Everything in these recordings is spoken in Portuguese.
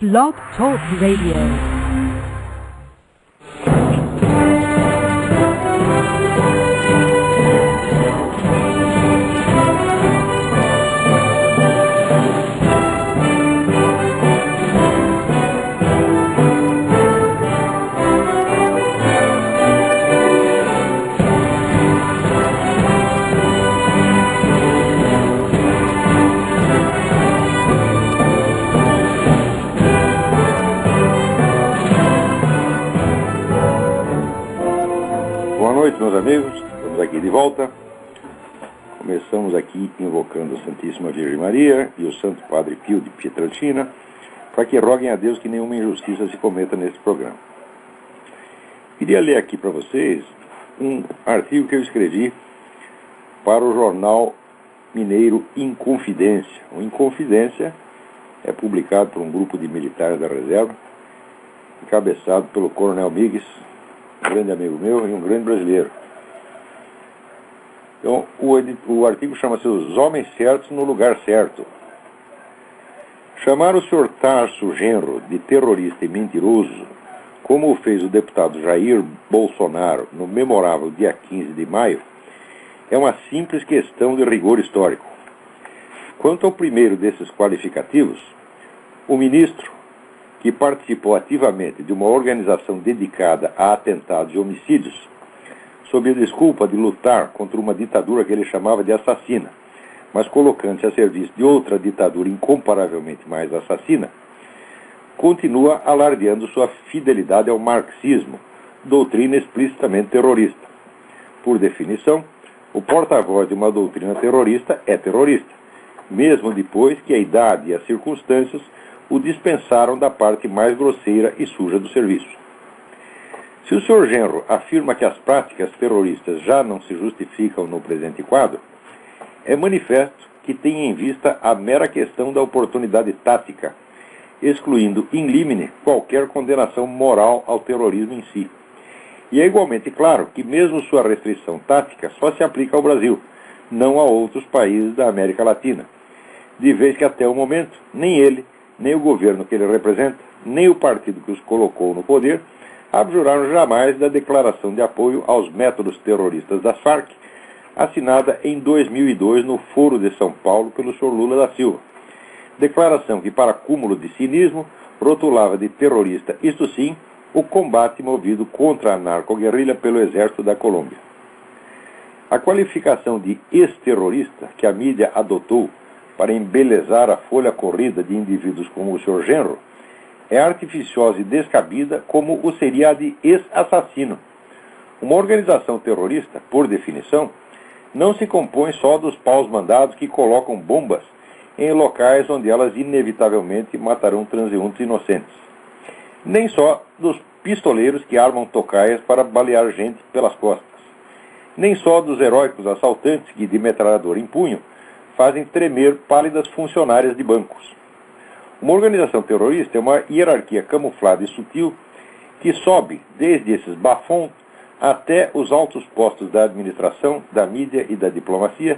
Blog Talk Radio. Meus amigos, estamos aqui de volta. Começamos aqui invocando a Santíssima Virgem Maria e o Santo Padre Pio de Pietrelcina para que roguem a Deus que nenhuma injustiça se cometa nesse programa. Queria ler aqui para vocês um artigo que eu escrevi para o jornal mineiro Inconfidência. O Inconfidência é publicado por um grupo de militares da reserva, encabeçado pelo Coronel Migues, um grande amigo meu e um grande brasileiro. Então, o artigo chama-se Os Homens Certos no Lugar Certo. Chamar o Sr. Tarso Genro de terrorista e mentiroso, como o fez o deputado Jair Bolsonaro no memorável dia 15 de maio, é uma simples questão de rigor histórico. Quanto ao primeiro desses qualificativos, o ministro, que participou ativamente de uma organização dedicada a atentados e homicídios, sob a desculpa de lutar contra uma ditadura que ele chamava de assassina, mas colocando-se a serviço de outra ditadura incomparavelmente mais assassina, continua alardeando sua fidelidade ao marxismo, doutrina explicitamente terrorista. Por definição, o porta-voz de uma doutrina terrorista é terrorista, mesmo depois que a idade e as circunstâncias o dispensaram da parte mais grosseira e suja do serviço. Se o Sr. Genro afirma que as práticas terroristas já não se justificam no presente quadro, é manifesto que tem em vista a mera questão da oportunidade tática, excluindo in limine qualquer condenação moral ao terrorismo em si. E é igualmente claro que mesmo sua restrição tática só se aplica ao Brasil, não a outros países da América Latina, de vez que até o momento nem ele, nem o governo que ele representa, nem o partido que os colocou no poder, abjuraram jamais da declaração de apoio aos métodos terroristas das Farc, assinada em 2002 no Foro de São Paulo pelo Sr. Lula da Silva. Declaração que, para cúmulo de cinismo, rotulava de terrorista, isto sim, o combate movido contra a narcoguerrilha pelo exército da Colômbia. A qualificação de ex-terrorista que a mídia adotou para embelezar a folha corrida de indivíduos como o Sr. Genro é artificiosa e descabida como o seria a de ex-assassino. Uma organização terrorista, por definição, não se compõe só dos paus-mandados que colocam bombas em locais onde elas inevitavelmente matarão transeuntes inocentes. Nem só dos pistoleiros que armam tocaias para balear gente pelas costas. Nem só dos heróicos assaltantes que, de metralhadora em punho, fazem tremer pálidas funcionárias de bancos. Uma organização terrorista é uma hierarquia camuflada e sutil que sobe desde esses bafões até os altos postos da administração, da mídia e da diplomacia,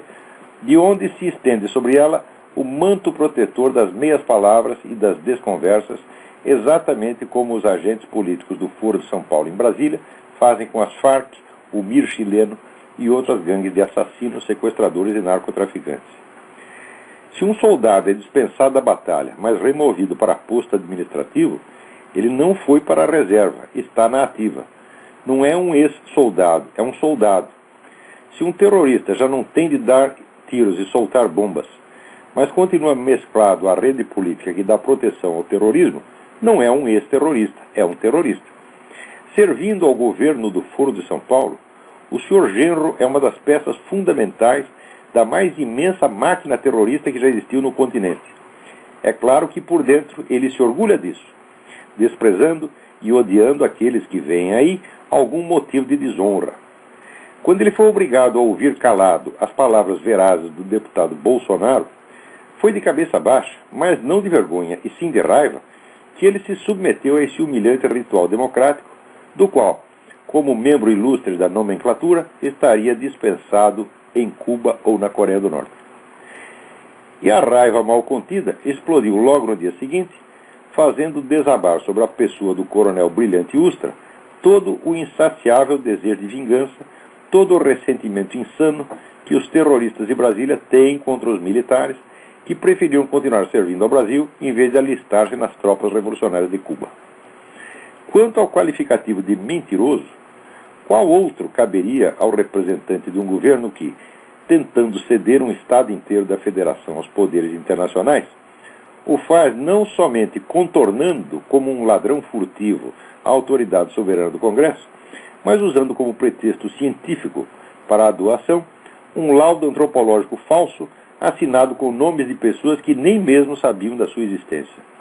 de onde se estende sobre ela o manto protetor das meias palavras e das desconversas, exatamente como os agentes políticos do Foro de São Paulo em Brasília fazem com as Farc, o MIR chileno e outras gangues de assassinos, sequestradores e narcotraficantes. Se um soldado é dispensado da batalha, mas removido para posto administrativo, ele não foi para a reserva, está na ativa. Não é um ex-soldado, é um soldado. Se um terrorista já não tem de dar tiros e soltar bombas, mas continua mesclado à rede política que dá proteção ao terrorismo, não é um ex-terrorista, é um terrorista. Servindo ao governo do Foro de São Paulo, o Sr. Genro é uma das peças fundamentais da mais imensa máquina terrorista que já existiu no continente. É claro que por dentro ele se orgulha disso, desprezando e odiando aqueles que veem aí algum motivo de desonra. Quando ele foi obrigado a ouvir calado as palavras verazes do deputado Bolsonaro, foi de cabeça baixa, mas não de vergonha e sim de raiva, que ele se submeteu a esse humilhante ritual democrático, do qual, como membro ilustre da nomenclatura, estaria dispensado em Cuba ou na Coreia do Norte. E a raiva mal contida explodiu logo no dia seguinte, fazendo desabar sobre a pessoa do coronel Brilhante Ustra todo o insaciável desejo de vingança, todo o ressentimento insano que os terroristas de Brasília têm contra os militares que preferiram continuar servindo ao Brasil em vez de alistar-se nas tropas revolucionárias de Cuba. Quanto ao qualificativo de mentiroso, qual outro caberia ao representante de um governo que, tentando ceder um Estado inteiro da Federação aos poderes internacionais, o faz não somente contornando como um ladrão furtivo a autoridade soberana do Congresso, mas usando como pretexto científico para a doação um laudo antropológico falso assinado com nomes de pessoas que nem mesmo sabiam da sua existência.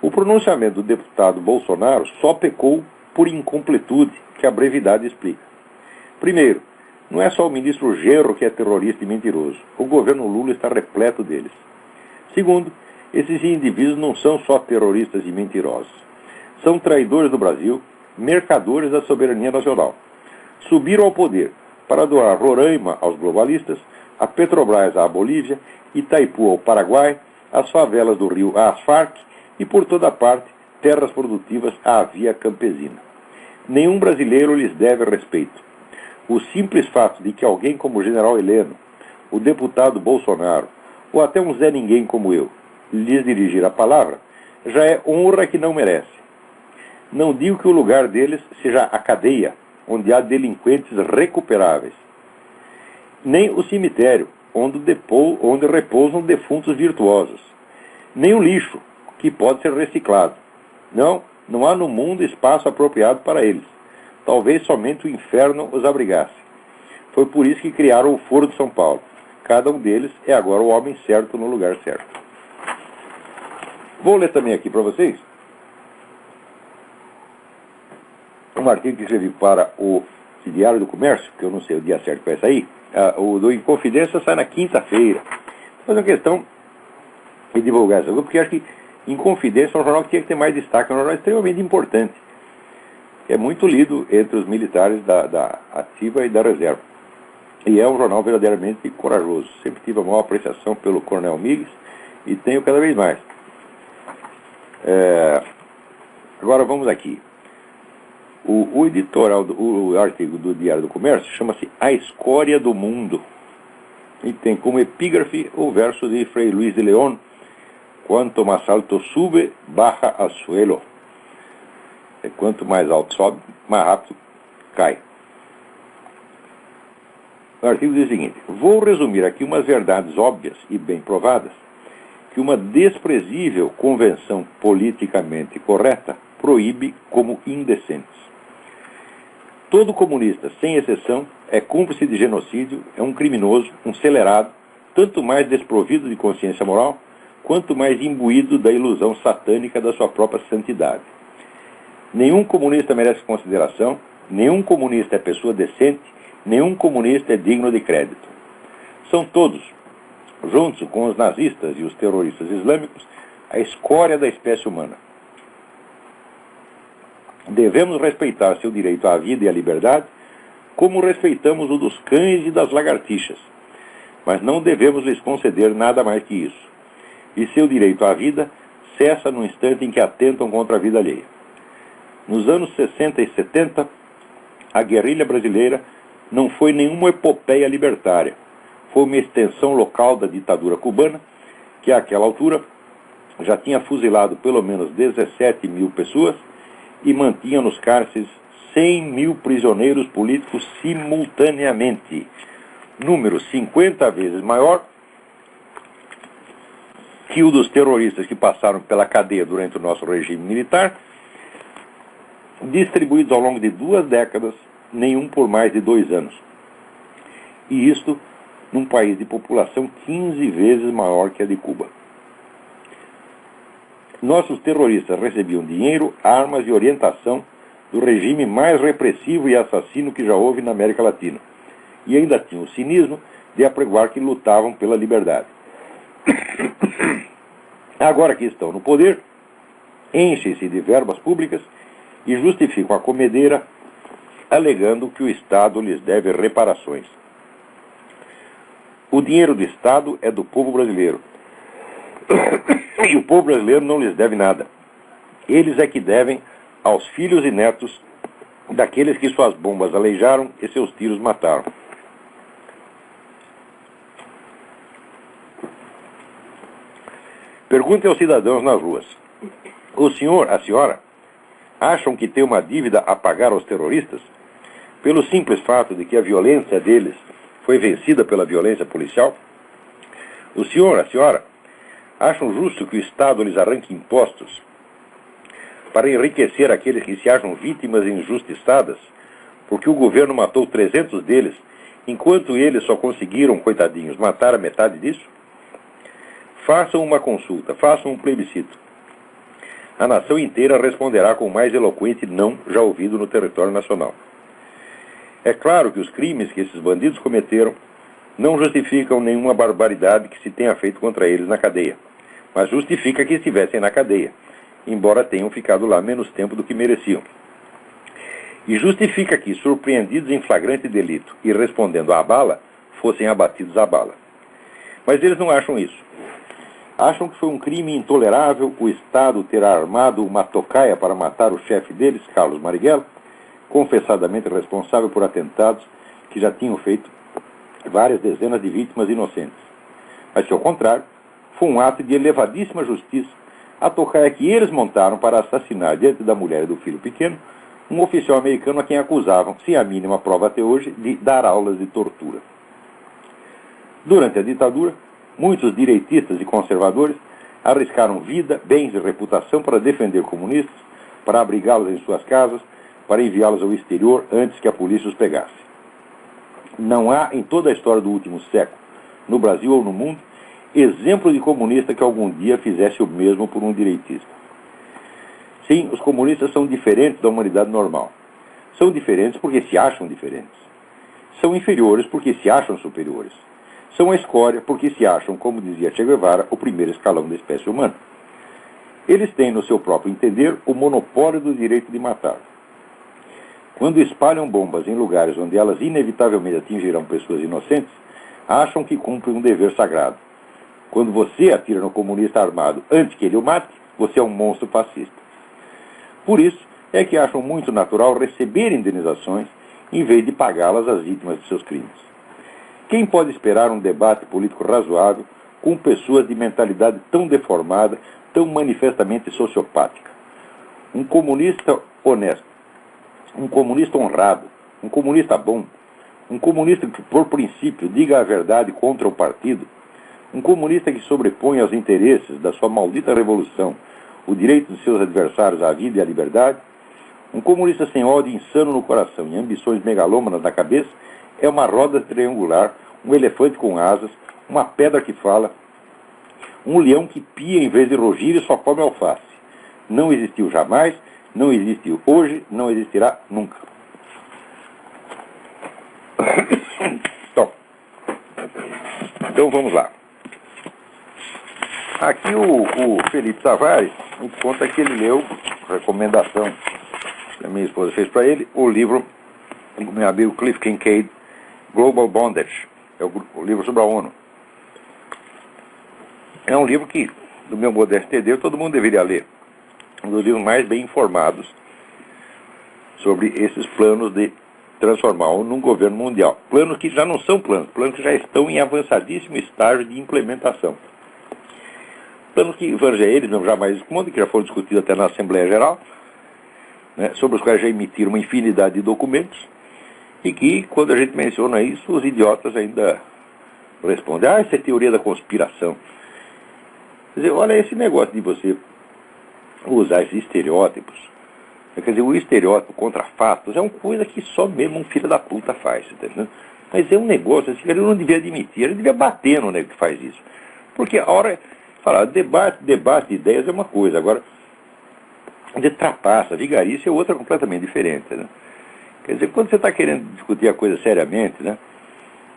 O pronunciamento do deputado Bolsonaro só pecou por incompletude, que a brevidade explica. Primeiro, não é só o ministro Genro que é terrorista e mentiroso. O governo Lula está repleto deles. Segundo, esses indivíduos não são só terroristas e mentirosos. São traidores do Brasil, mercadores da soberania nacional. Subiram ao poder para doar Roraima aos globalistas, a Petrobras à Bolívia, Itaipu ao Paraguai, as favelas do Rio às Farc e, por toda parte, terras produtivas à via campesina. Nenhum brasileiro lhes deve respeito. O simples fato de que alguém como o general Heleno, o deputado Bolsonaro, ou até um Zé Ninguém como eu, lhes dirigir a palavra, já é honra que não merece. Não digo que o lugar deles seja a cadeia, onde há delinquentes recuperáveis, nem o cemitério, onde repousam defuntos virtuosos, nem o lixo, que pode ser reciclado. Não há no mundo espaço apropriado para eles. Talvez somente o inferno os abrigasse. Foi por isso que criaram o Foro de São Paulo. Cada um deles é agora o homem certo no lugar certo. Vou ler também aqui para vocês um artigo que escrevi para o Diário do Comércio, que eu não sei o dia certo que vai sair. O do Inconfidência sai na quinta-feira. Vou fazer uma questão de divulgar essa coisa, porque acho que Inconfidência é um jornal que tinha que ter mais destaque, é um jornal extremamente importante. É muito lido entre os militares da ativa e da reserva. E é um jornal verdadeiramente corajoso. Sempre tive a maior apreciação pelo Coronel Migues e tenho cada vez mais. Agora vamos aqui. O editorial, o artigo do Diário do Comércio chama-se A Escória do Mundo. E tem como epígrafe o verso de Frei Luís de León: Quanto mais alto sube, baja al suelo. Quanto mais alto sobe, mais rápido cai. O artigo diz o seguinte: vou resumir aqui umas verdades óbvias e bem provadas que uma desprezível convenção politicamente correta proíbe como indecentes. Todo comunista, sem exceção, é cúmplice de genocídio, é um criminoso, um celerado, tanto mais desprovido de consciência moral, quanto mais imbuído da ilusão satânica da sua própria santidade. Nenhum comunista merece consideração, nenhum comunista é pessoa decente, nenhum comunista é digno de crédito. São todos, juntos com os nazistas e os terroristas islâmicos, a escória da espécie humana. Devemos respeitar seu direito à vida e à liberdade, como respeitamos o dos cães e das lagartixas, mas não devemos lhes conceder nada mais que isso. E seu direito à vida cessa no instante em que atentam contra a vida alheia. Nos anos 60 e 70, a guerrilha brasileira não foi nenhuma epopeia libertária. Foi uma extensão local da ditadura cubana, que àquela altura já tinha fuzilado pelo menos 17 mil pessoas e mantinha nos cárceres 100 mil prisioneiros políticos simultaneamente. Número 50 vezes maior que o dos terroristas que passaram pela cadeia durante o nosso regime militar, distribuídos ao longo de 2 décadas, nenhum por mais de 2 anos. E isto num país de população 15 vezes maior que a de Cuba. Nossos terroristas recebiam dinheiro, armas e orientação do regime mais repressivo e assassino que já houve na América Latina. E ainda tinham o cinismo de apregoar que lutavam pela liberdade. Agora que estão no poder, enchem-se de verbas públicas e justificam a comedeira, alegando que o Estado lhes deve reparações. O dinheiro do Estado é do povo brasileiro. E o povo brasileiro não lhes deve nada. Eles é que devem aos filhos e netos daqueles que suas bombas aleijaram e seus tiros mataram. Perguntem aos cidadãos nas ruas: o senhor, a senhora, acham que tem uma dívida a pagar aos terroristas pelo simples fato de que a violência deles foi vencida pela violência policial? O senhor, a senhora, acham justo que o Estado lhes arranque impostos para enriquecer aqueles que se acham vítimas injustiçadas, porque o governo matou 300 deles, enquanto eles só conseguiram, coitadinhos, matar a metade disso? Façam uma consulta, façam um plebiscito. A nação inteira responderá com o mais eloquente não já ouvido no território nacional. É claro que os crimes que esses bandidos cometeram não justificam nenhuma barbaridade que se tenha feito contra eles na cadeia, mas justifica que estivessem na cadeia, embora tenham ficado lá menos tempo do que mereciam. E justifica que, surpreendidos em flagrante delito e respondendo à bala, fossem abatidos à bala. Mas eles não acham isso. Acham que foi um crime intolerável o Estado ter armado uma tocaia para matar o chefe deles, Carlos Marighella, confessadamente responsável por atentados que já tinham feito várias dezenas de vítimas inocentes. Mas, ao contrário, foi um ato de elevadíssima justiça a tocaia que eles montaram para assassinar, diante da mulher e do filho pequeno, um oficial americano a quem acusavam, sem a mínima prova até hoje, de dar aulas de tortura. Durante a ditadura, muitos direitistas e conservadores arriscaram vida, bens e reputação para defender comunistas, para abrigá-los em suas casas, para enviá-los ao exterior antes que a polícia os pegasse. Não há, em toda a história do último século, no Brasil ou no mundo, exemplo de comunista que algum dia fizesse o mesmo por um direitista. Sim, os comunistas são diferentes da humanidade normal. São diferentes porque se acham diferentes. São inferiores porque se acham superiores. São a escória porque se acham, como dizia Che Guevara, o primeiro escalão da espécie humana. Eles têm, no seu próprio entender, o monopólio do direito de matar. Quando espalham bombas em lugares onde elas inevitavelmente atingirão pessoas inocentes, acham que cumprem um dever sagrado. Quando você atira no comunista armado antes que ele o mate, você é um monstro fascista. Por isso é que acham muito natural receber indenizações em vez de pagá-las às vítimas de seus crimes. Quem pode esperar um debate político razoável com pessoas de mentalidade tão deformada, tão manifestamente sociopática? Um comunista honesto, um comunista honrado, um comunista bom, um comunista que, por princípio, diga a verdade contra o partido, um comunista que sobrepõe aos interesses da sua maldita revolução o direito de seus adversários à vida e à liberdade, um comunista sem ódio insano no coração e ambições megalômanas na cabeça, é uma roda triangular, um elefante com asas, uma pedra que fala, um leão que pia em vez de rugir e só come alface. Não existiu jamais, não existiu hoje, não existirá nunca. Então vamos lá. Aqui o Felipe Tavares me conta que ele leu, recomendação que a minha esposa fez para ele, o livro do meu amigo Cliff Kincaid, Global Bondage, é o livro sobre a ONU. É um livro que, do meu modesto entender, todo mundo deveria ler. Um dos livros mais bem informados sobre esses planos de transformar a ONU num governo mundial. Planos que já não são planos que já estão em avançadíssimo estágio de implementação. Planos que, eles não jamais respondem, que já foram discutidos até na Assembleia Geral, né, sobre os quais já emitiram uma infinidade de documentos, e que, quando a gente menciona isso, os idiotas ainda respondem: isso é teoria da conspiração. Quer dizer, olha esse negócio de você usar esses estereótipos. Quer dizer, o estereótipo contra fatos é uma coisa que só mesmo um filho da puta faz, entendeu? Mas é um negócio assim que ele não devia admitir, ele devia bater no nego que faz isso. Porque a hora, falar, debate de ideias é uma coisa, agora, de trapaça, vigarice é outra completamente diferente, né? Quer dizer, quando você está querendo discutir a coisa seriamente, né?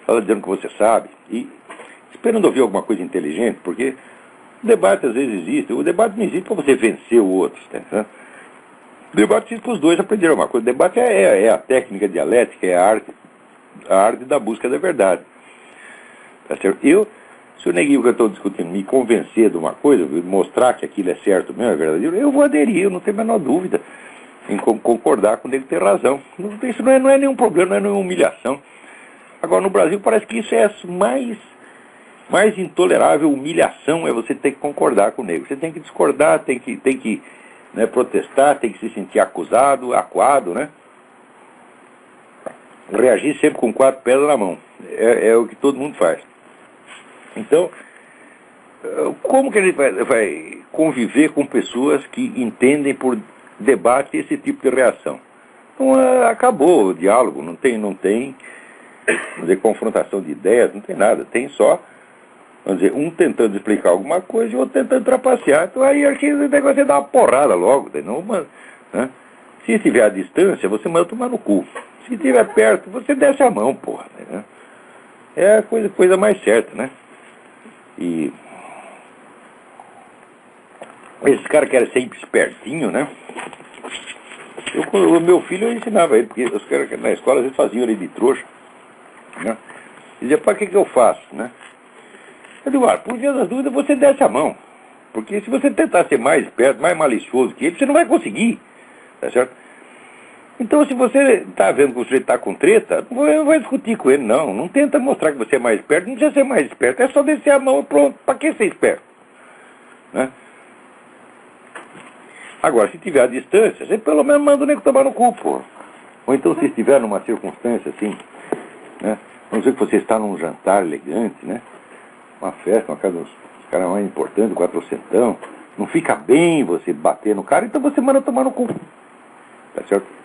Fala dizendo que você sabe, e esperando ouvir alguma coisa inteligente, porque o debate às vezes existe, o debate não existe para você vencer o outro, né? O debate existe para os dois aprenderem uma coisa. O debate é a técnica dialética, é a arte da busca da verdade. Tá certo? Eu Se o neguinho que eu estou discutindo me convencer de uma coisa, mostrar que aquilo é certo mesmo, é verdadeiro, eu vou aderir, eu não tenho a menor dúvida em concordar com ele ter razão. Isso não é nenhum problema, não é nenhuma humilhação. Agora, no Brasil, parece que isso é mais intolerável humilhação, é você ter que concordar com o nego. Você tem que discordar, tem que né, protestar, tem que se sentir acusado, acuado, né? Reagir sempre com 4 pedras na mão. É o que todo mundo faz. Então, como que a gente vai conviver com pessoas que entendem por debate esse tipo de reação? Então, acabou o diálogo, não tem vamos dizer, confrontação de ideias, não tem nada, tem só, vamos dizer, um tentando explicar alguma coisa e o outro tentando trapacear. Então aí aqui o negócio é dar uma porrada logo, não, né? Se estiver à distância, você manda tomar no cu. Se estiver perto, você desce a mão, porra. Né? É a coisa mais certa, né? E esses caras querem ser espertinho, né? O meu filho, eu ensinava ele, porque os caras na escola, eles faziam ele de trouxa, né? Dizia, para que eu faço, né? Eu digo, por via das dúvidas, você desce a mão. Porque se você tentar ser mais esperto, mais malicioso que ele, você não vai conseguir, tá certo? Então, se você está vendo que você está com treta, não vai discutir com ele, não. Não tenta mostrar que você é mais esperto, não precisa ser mais esperto, é só descer a mão e pronto. Para que ser esperto? Né? Agora, se tiver a distância, você pelo menos manda o nego tomar no cu, pô. Ou então, se estiver numa circunstância assim, né? Vamos dizer que você está num jantar elegante, né? Uma festa, uma casa dos caras mais importantes, 400, não fica bem você bater no cara, então você manda tomar no cu. Tá certo?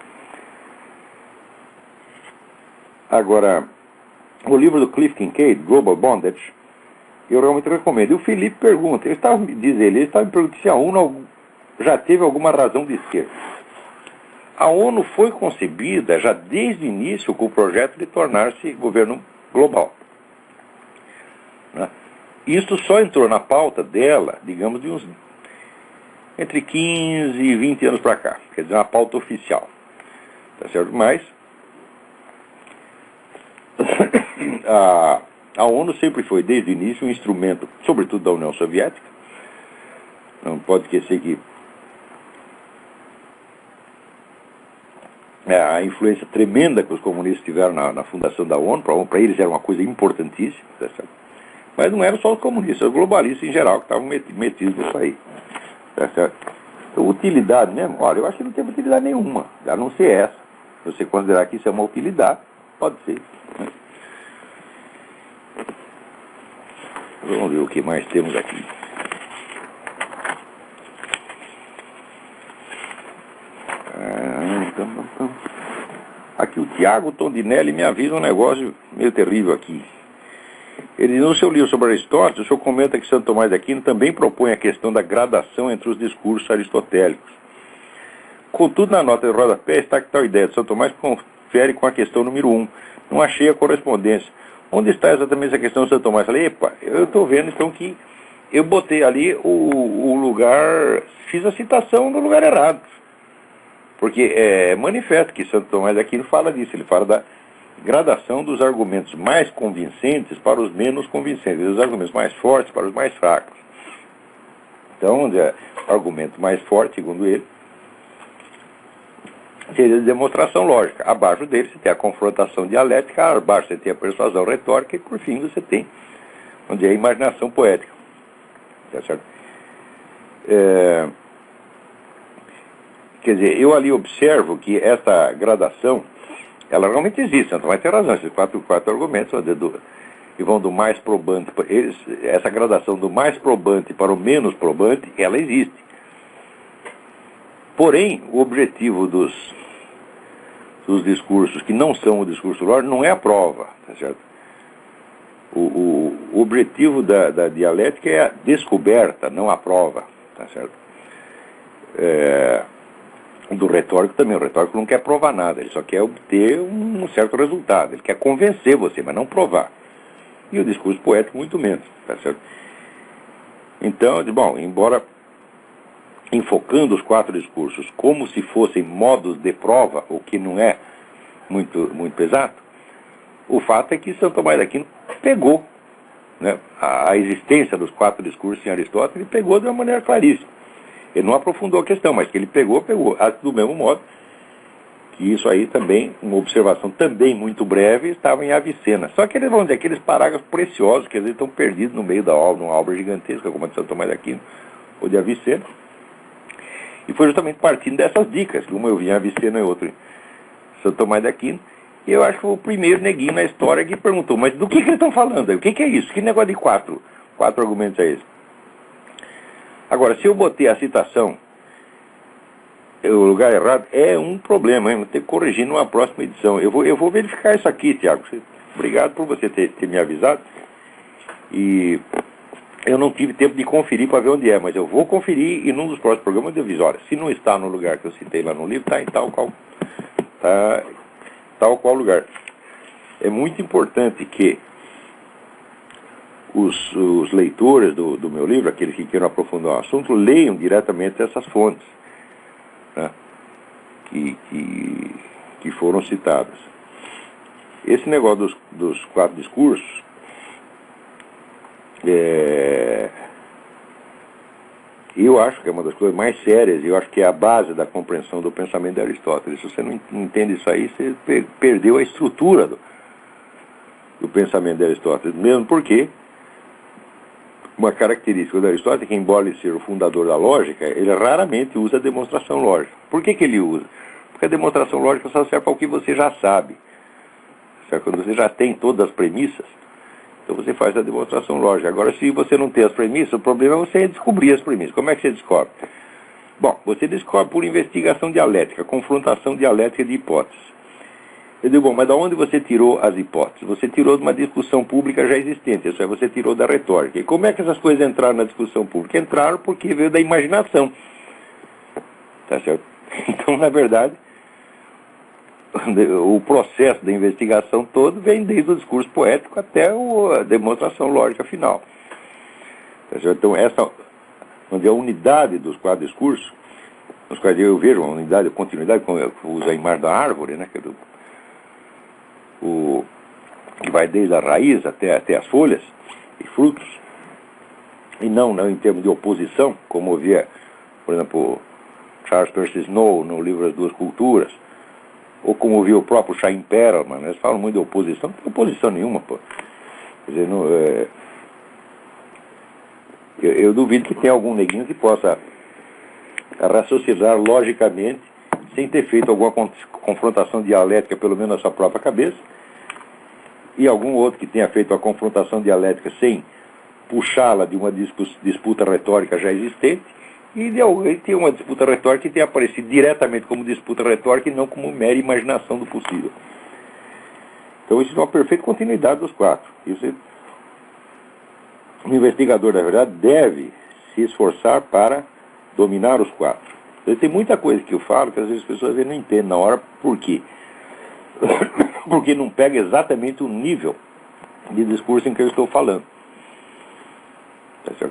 Agora, o livro do Cliff Kincaid, Global Bondage, eu realmente recomendo. E o Felipe pergunta, ele estava me perguntando se a ONU já teve alguma razão de ser. A ONU foi concebida já desde o início com o projeto de tornar-se governo global. Né? Isso só entrou na pauta dela, digamos, de uns entre 15 e 20 anos para cá. Quer dizer, uma pauta oficial. Tá certo? Mas a ONU sempre foi, desde o início, um instrumento, sobretudo da União Soviética. Não pode esquecer que a influência tremenda que os comunistas tiveram na fundação da ONU, para eles era uma coisa importantíssima, tá certo? Mas não eram só os comunistas, os globalistas em geral que estavam metidos nisso aí. Tá certo? Então, utilidade mesmo, olha, eu acho que não tem utilidade nenhuma, a não ser essa. Se você considerar que isso é uma utilidade, pode ser. Né? Vamos ver o que mais temos aqui. Aqui o Tiago Tondinelli me avisa um negócio meio terrível aqui. Ele, no seu livro sobre Aristóteles, o senhor comenta que Santo Tomás de Aquino também propõe a questão da gradação entre os discursos aristotélicos. Contudo, na nota de rodapé está que tal ideia de Santo Tomás confere com a questão número 1. Não achei a correspondência. Onde está exatamente essa questão de Santo Tomás? Falei, epa, eu estou vendo então que eu botei ali o lugar, fiz a citação no lugar errado. Porque é manifesto que Santo Tomás de Aquino fala disso, ele fala da gradação dos argumentos mais convincentes para os menos convincentes, dos argumentos mais fortes para os mais fracos. Então, o argumento mais forte, segundo ele, seria a demonstração lógica. Abaixo dele você tem a confrontação dialética, abaixo você tem a persuasão retórica e, por fim, você tem, onde é a imaginação poética. Tá certo? Quer dizer, eu ali observo que essa gradação, ela realmente existe, Santo Tomás tem razão, esses quatro argumentos que vão do mais probante, essa gradação do mais probante para o menos probante, ela existe. Porém, o objetivo dos discursos que não são o discurso lógico não é a prova, tá certo? O objetivo da dialética é a descoberta, não a prova, tá certo? Do retórico também, o retórico não quer provar nada, ele só quer obter um certo resultado, ele quer convencer você, mas não provar. E o discurso poético muito menos, tá certo? Então, bom, embora enfocando os 4 discursos como se fossem modos de prova, o que não é muito exato, o fato é que Santo Tomás de Aquino pegou né, a existência dos 4 discursos em Aristóteles, ele pegou de uma maneira claríssima. Ele não aprofundou a questão, mas que ele pegou. Do mesmo modo que isso aí também, uma observação também muito breve, estava em Avicena. Só que eles vão dizer, aqueles parágrafos preciosos, que às vezes estão perdidos no meio da obra, numa obra gigantesca, como a de Santo Tomás de Aquino, ou de Avicena. E foi justamente partindo dessas dicas, que uma eu vi em Avicena e outra em Santo Tomás de Aquino, e eu acho que foi o primeiro neguinho na história que perguntou, mas do que eles estão falando aí? O que é isso? Que negócio de 4 argumentos é esse? Agora, se eu botei a citação no lugar errado, é um problema, hein? Vou ter que corrigir numa próxima edição. Eu vou verificar isso aqui, Tiago. Obrigado por você ter me avisado. E eu não tive tempo de conferir para ver onde é, mas eu vou conferir e num dos próximos programas eu aviso. Olha, se não está no lugar que eu citei lá no livro, está em tal qual lugar. É muito importante que os leitores do meu livro, aqueles que queiram aprofundar o assunto, leiam diretamente essas fontes, né, que foram citadas. Esse negócio dos 4 discursos eu acho que é uma das coisas mais sérias, e eu acho que é a base da compreensão do pensamento de Aristóteles. Se você não entende isso aí, você perdeu a estrutura do pensamento de Aristóteles, mesmo porque uma característica de Aristóteles é que, embora ele seja o fundador da lógica, ele raramente usa a demonstração lógica. Por que ele usa? Porque a demonstração lógica só serve para o que você já sabe. Certo? Quando você já tem todas as premissas, então você faz a demonstração lógica. Agora, se você não tem as premissas, o problema é você descobrir as premissas. Como é que você descobre? Bom, você descobre por investigação dialética, confrontação dialética de hipóteses. Eu digo, bom, mas de onde você tirou as hipóteses? Você tirou de uma discussão pública já existente, isso é, você tirou da retórica. E como é que essas coisas entraram na discussão pública? Entraram porque veio da imaginação. Tá certo? Então, na verdade, o processo da investigação todo vem desde o discurso poético até a demonstração lógica final. Tá certo? Então, onde a unidade dos 4 discursos, nos quais eu vejo uma unidade, continuidade, como eu uso a imagem da árvore, né, que vai desde a raiz até as folhas e frutos, e não em termos de oposição, como via, por exemplo, Charles Percy Snow no livro As Duas Culturas, ou como viu o próprio Chaim Perelman, né? Eles falam muito de oposição, não tem oposição nenhuma, pô. Quer dizer, eu duvido que tenha algum neguinho que possa raciocinar logicamente, sem ter feito alguma confrontação dialética, pelo menos na sua própria cabeça, e algum outro que tenha feito a confrontação dialética sem puxá-la de uma disputa retórica já existente, e de alguém tem uma disputa retórica que tenha aparecido diretamente como disputa retórica e não como mera imaginação do possível. Então isso é uma perfeita continuidade dos 4. O investigador, na verdade, deve se esforçar para dominar os 4. Tem muita coisa que eu falo que às vezes as pessoas não entendem na hora. Por quê? Porque não pega exatamente o nível de discurso em que eu estou falando.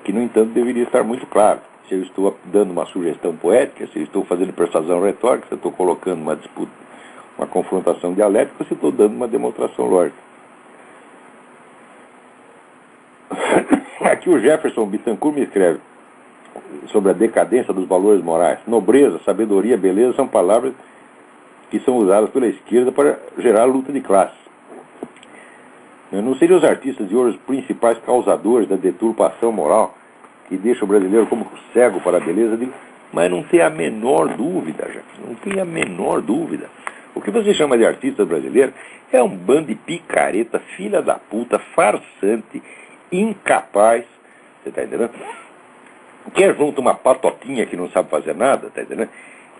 Que, no entanto, deveria estar muito claro. Se eu estou dando uma sugestão poética, se eu estou fazendo persuasão retórica, se eu estou colocando uma disputa, uma confrontação dialética, ou se eu estou dando uma demonstração lógica. Aqui o Jefferson Bittencourt me escreve sobre a decadência dos valores morais. Nobreza, sabedoria, beleza são palavras que são usadas pela esquerda para gerar luta de classes. Não seriam os artistas de hoje os principais causadores da deturpação moral que deixa o brasileiro como cego para a beleza? Mas não tem a menor dúvida, Jefferson, não tem a menor dúvida. O que você chama de artista brasileiro é um bando de picareta, filha da puta, farsante, incapaz, você está entendendo? Quer junto uma patotinha que não sabe fazer nada, está entendendo?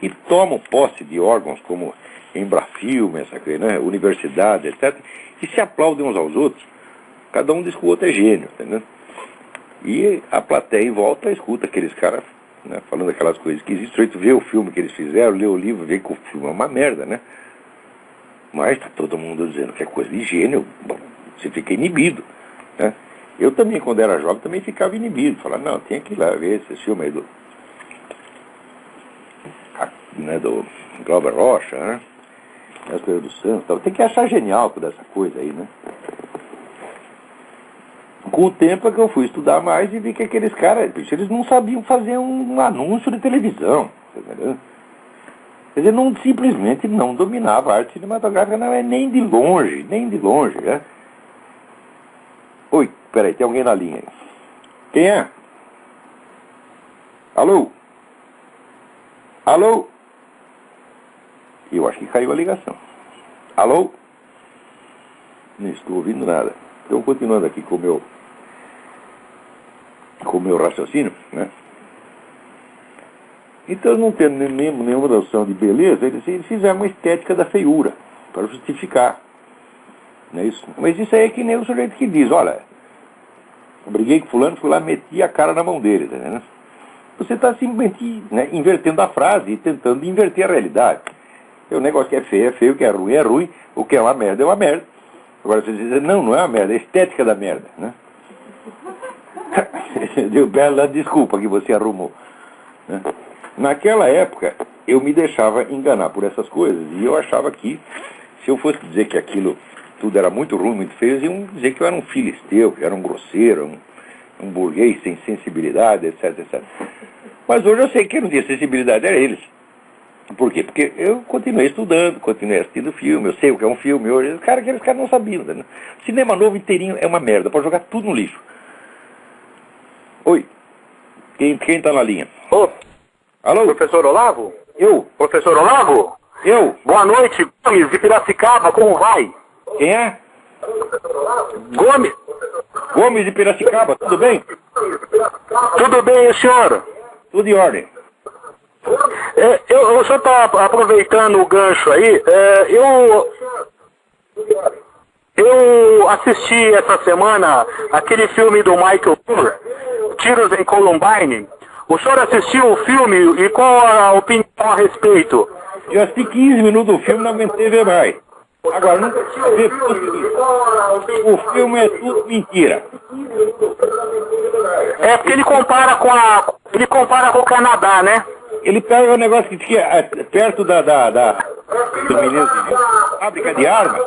E tomam posse de órgãos como Embrafilme, né, universidade, etc., e se aplaudem uns aos outros. Cada um diz que o outro é gênio, tá entendendo? E a plateia em volta escuta aqueles caras, né, falando aquelas coisas que existem. Tu vê o filme que eles fizeram, lê o livro, vê que o filme é uma merda, né? Mas tá todo mundo dizendo que é coisa de gênio. Bom, você fica inibido, né? Eu também, quando era jovem, também ficava inibido. Falava, não, tem que ir lá ver esse filme aí do Glauber Rocha, né? As coisas do Santos, tal. Tem que achar genial toda essa coisa aí, né? Com o tempo é que eu fui estudar mais e vi que aqueles caras, eles não sabiam fazer um anúncio de televisão. Entendeu? Quer dizer, não, simplesmente não dominava a arte cinematográfica, não é nem de longe, né? Oi, peraí, tem alguém na linha aí. Quem é? Alô? Alô? Eu acho que caiu a ligação. Alô? Não estou ouvindo nada. Então, continuando aqui com o meu raciocínio, né? Então, não tendo nenhuma noção de beleza, eles fizeram uma estética da feiura, para justificar. Não é isso? Mas isso aí é que nem o sujeito que diz, olha, eu briguei com fulano, fui lá e meti a cara na mão dele, tá vendo? Você está simplesmente, né, invertendo a frase e tentando inverter a realidade. O negócio que é feio, o que é ruim, o que é uma merda é uma merda. Agora você diz, não é uma merda, é a estética da merda, né? Deu bela desculpa que você arrumou, né? Naquela época, eu me deixava enganar por essas coisas, e eu achava que, se eu fosse dizer que aquilo tudo era muito ruim, muito feio, eles iam dizer que eu era um filisteu, que eu era um grosseiro, um burguês sem sensibilidade, etc, etc. Mas hoje eu sei que quem não tinha sensibilidade era eles. Por quê? Porque eu continuei estudando, continuei assistindo filme, eu sei o que é um filme hoje. Aqueles caras não sabiam, né? Cinema novo inteirinho é uma merda, pode jogar tudo no lixo. Oi, quem tá na linha? Ô, alô? professor Olavo? Eu? Professor Olavo? Eu? Boa noite, Gomes de Piracicaba, como vai? Quem é? Gomes? Gomes de Piracicaba, tudo bem? Tudo bem, e o senhor? Tudo em ordem. O senhor está aproveitando o gancho aí. Eu assisti essa semana aquele filme do Michael Moore, Tiros em Columbine. O senhor assistiu o filme e qual a opinião a respeito? Eu assisti 15 minutos do filme, não aguentei ver mais. Agora, não ver o filme é tudo mentira. É porque ele compara com o Canadá, né? Ele pega o negócio que fica perto do menino de fábrica de armas.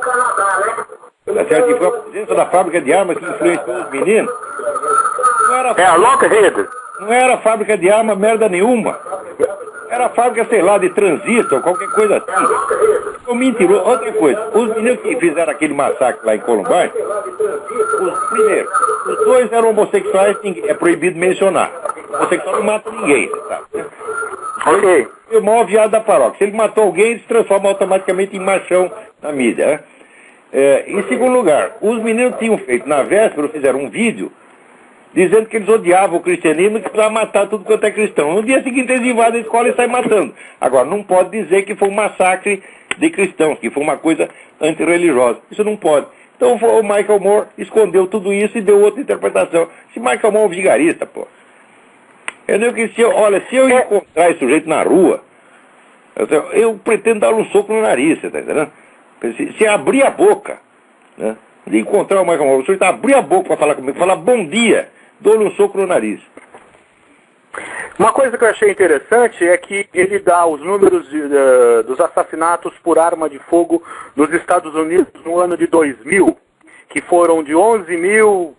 Tá certo? Que foi a presença da fábrica de armas que influenciou os meninos. Não era a Lockheed. Não era fábrica de arma merda nenhuma. Era fábrica, sei lá, de transistor, qualquer coisa assim. Foi mentiroso. Outra coisa, os meninos que fizeram aquele massacre lá em Columbine, os dois eram homossexuais, é proibido mencionar. O homossexual não mata ninguém, sabe? Ok. O maior viado da paróquia. Se ele matou alguém, ele se transforma automaticamente em machão na mídia, né? Em segundo lugar, os meninos tinham feito, na véspera, fizeram um vídeo dizendo que eles odiavam o cristianismo e que precisavam matar tudo quanto é cristão. No dia seguinte eles invadem a escola e saem matando. Agora, não pode dizer que foi um massacre de cristãos, que foi uma coisa antirreligiosa. Isso não pode. Então o Michael Moore escondeu tudo isso e deu outra interpretação. Esse Michael Moore é um vigarista, pô. Se eu encontrar esse sujeito na rua, eu pretendo dar um soco no nariz, você tá entendendo? Se abrir a boca, né, de encontrar o Michael Moore, o sujeito abrir a boca para falar comigo, falar bom dia, dou-lhe um soco no nariz. Uma coisa que eu achei interessante é que ele dá os números dos assassinatos por arma de fogo nos Estados Unidos no ano de 2000, que foram de 11 mil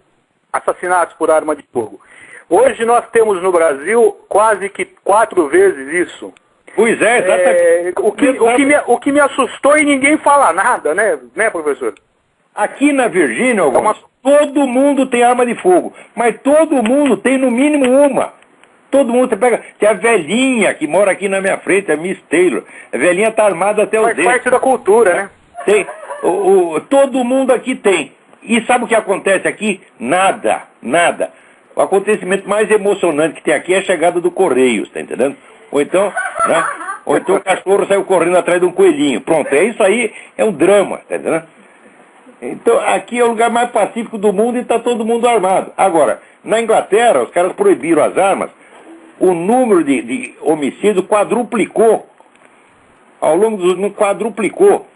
assassinatos por arma de fogo. Hoje nós temos no Brasil quase que 4 vezes isso. Pois é, exatamente. O que me assustou e ninguém fala nada, né, professor? Aqui na Virgínia, todo mundo tem arma de fogo, mas todo mundo tem no mínimo uma. Todo mundo, você pega, tem a velhinha que mora aqui na minha frente, a Miss Taylor. A velhinha tá armada até os dedos. Faz parte da cultura, né? Tem. Todo mundo aqui tem. E sabe o que acontece aqui? Nada. O acontecimento mais emocionante que tem aqui é a chegada do Correios, tá entendendo? Ou então, né? Ou então o cachorro saiu correndo atrás de um coelhinho. Pronto, isso aí é um drama, tá entendendo? Então, aqui é o lugar mais pacífico do mundo e está todo mundo armado. Agora, na Inglaterra, os caras proibiram as armas, o número de homicídios quadruplicou. Ao longo dos anos, quadruplicou.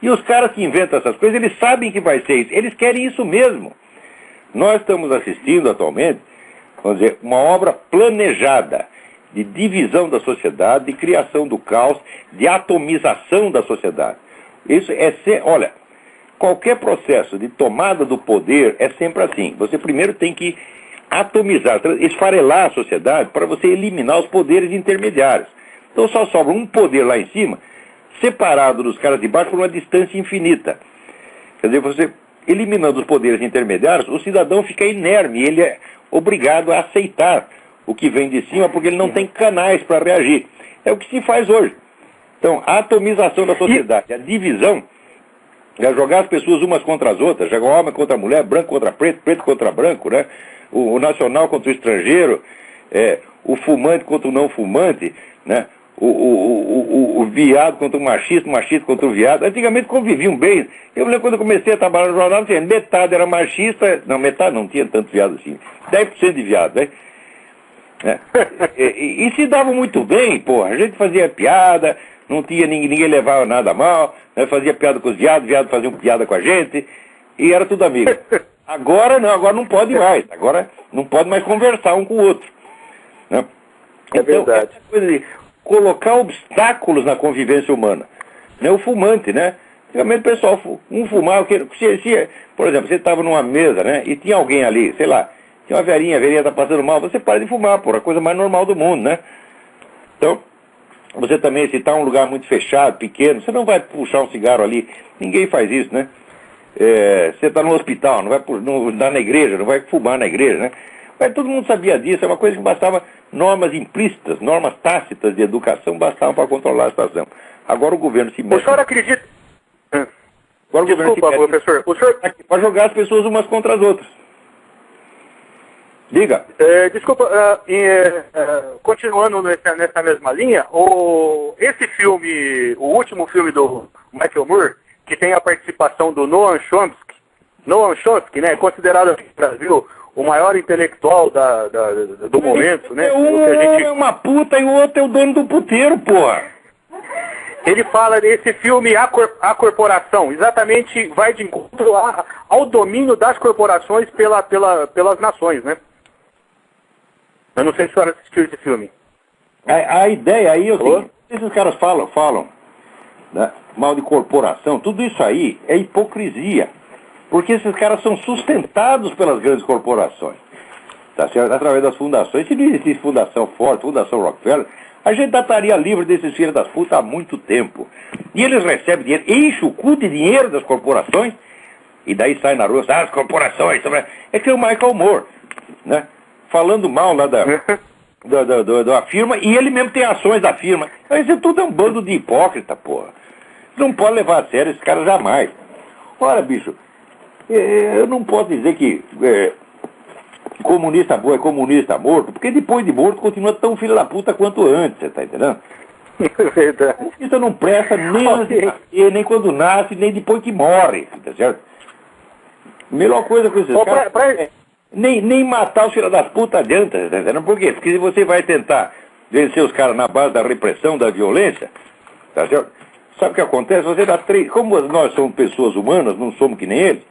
E os caras que inventam essas coisas, eles sabem que vai ser isso. Eles querem isso mesmo. Nós estamos assistindo atualmente, vamos dizer, uma obra planejada de divisão da sociedade, de criação do caos, de atomização da sociedade. Isso é ser, olha, qualquer processo de tomada do poder é sempre assim. Você primeiro tem que atomizar, esfarelar a sociedade para você eliminar os poderes intermediários. Então só sobra um poder lá em cima, separado dos caras de baixo por uma distância infinita. Quer dizer, você eliminando os poderes intermediários, o cidadão fica inerme, ele é obrigado a aceitar o que vem de cima porque ele não tem canais para reagir. É o que se faz hoje. Então, a atomização da sociedade, a divisão, é jogar as pessoas umas contra as outras, jogar homem contra mulher, branco contra preto, preto contra branco, né? O nacional contra o estrangeiro, o fumante contra o não fumante, né? O viado contra o machista contra o viado. Antigamente conviviam bem. Eu lembro quando eu comecei a trabalhar no jornal, metade era machista, não, metade não tinha tanto viado assim, 10% de viado, né? E se dava muito bem, porra. A gente fazia piada, não tinha ninguém levava nada a mal, né? Fazia piada com os viados faziam piada com a gente, e era tudo amigo. Agora não pode mais. Agora não pode mais conversar um com o outro, né? É verdade. Essa coisa de colocar obstáculos na convivência humana. Né? O fumante, né? Antigamente o pessoal, fumava, por exemplo, você estava numa mesa, né? E tinha alguém ali, sei lá, tinha uma velhinha, a velhinha está passando mal, você para de fumar, porra, a coisa mais normal do mundo, né? Então, você também, se está um lugar muito fechado, pequeno, você não vai puxar um cigarro ali, ninguém faz isso, né? Você está no hospital, não vai na igreja, não vai fumar na igreja, né? Mas todo mundo sabia disso, é uma coisa que bastava normas implícitas, normas tácitas de educação bastavam para controlar a situação. Agora o governo se mete... O senhor acredita... Agora o governo Desculpa, professor. O senhor... para jogar as pessoas umas contra as outras. Diga. Desculpa, continuando nessa mesma linha, esse filme, o último filme do Michael Moore, que tem a participação do Noam Chomsky, né, considerado aqui no Brasil o maior intelectual do momento, né? Um é uma puta e o outro é o dono do puteiro, porra. Ele fala desse filme A Corporação, exatamente vai de encontro ao domínio das corporações pelas nações, né? Eu não sei se o senhor assistiu esse filme. A ideia aí é o seguinte, esses caras falam né, mal de corporação, tudo isso aí é hipocrisia. Porque esses caras são sustentados pelas grandes corporações, tá certo? Através das fundações. Se não existisse Fundação Ford, Fundação Rockefeller, a gente já estaria livre desses filhos das putas há muito tempo. E eles recebem dinheiro, enchem o cu de dinheiro das corporações, e daí sai na rua, as corporações, é que é o Michael Moore, né? Falando mal lá da firma, e ele mesmo tem ações da firma. Isso tudo é um bando de hipócrita, porra. Não pode levar a sério esses caras jamais. Ora, bicho, eu não posso dizer que comunista bom é comunista morto, porque depois de morto continua tão filho da puta quanto antes, você tá entendendo? Verdade. Isso não presta nem quando nasce, nem depois que morre, tá certo? Melhor coisa com esses caras, nem matar os filhos das putas adianta, tá entendendo? Por quê? Porque se você vai tentar vencer os caras na base da repressão, da violência, tá certo? Sabe o que acontece? Você dá como nós somos pessoas humanas, não somos que nem eles,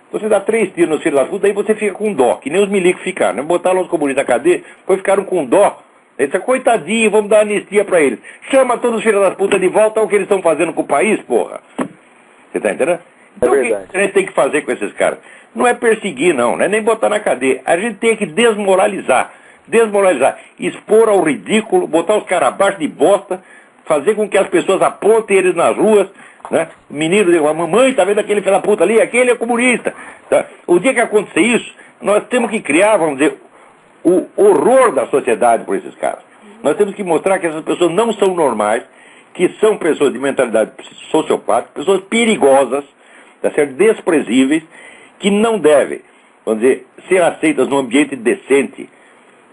você dá 3 tiros nos filhos da puta, aí você fica com dó, que nem os milicos ficaram, né? Botaram os comunistas na cadeia, depois ficaram com dó. Eles disseram, coitadinho, vamos dar anistia pra eles. Chama todos os filhos das putas de volta ao que eles estão fazendo com o país, porra. Você tá entendendo? Então o que a gente tem que fazer com esses caras? Não é perseguir, não é nem botar na cadeia. A gente tem que desmoralizar, expor ao ridículo, botar os caras abaixo de bosta, fazer com que as pessoas apontem eles nas ruas, né? O menino diz, a mamãe, tá vendo aquele filho da puta ali? Aquele é comunista. Tá? O dia que acontecer isso, nós temos que criar, vamos dizer, o horror da sociedade por esses caras. Nós temos que mostrar que essas pessoas não são normais, que são pessoas de mentalidade sociopática, pessoas perigosas, tá certo? Desprezíveis, que não devem, vamos dizer, ser aceitas num ambiente decente.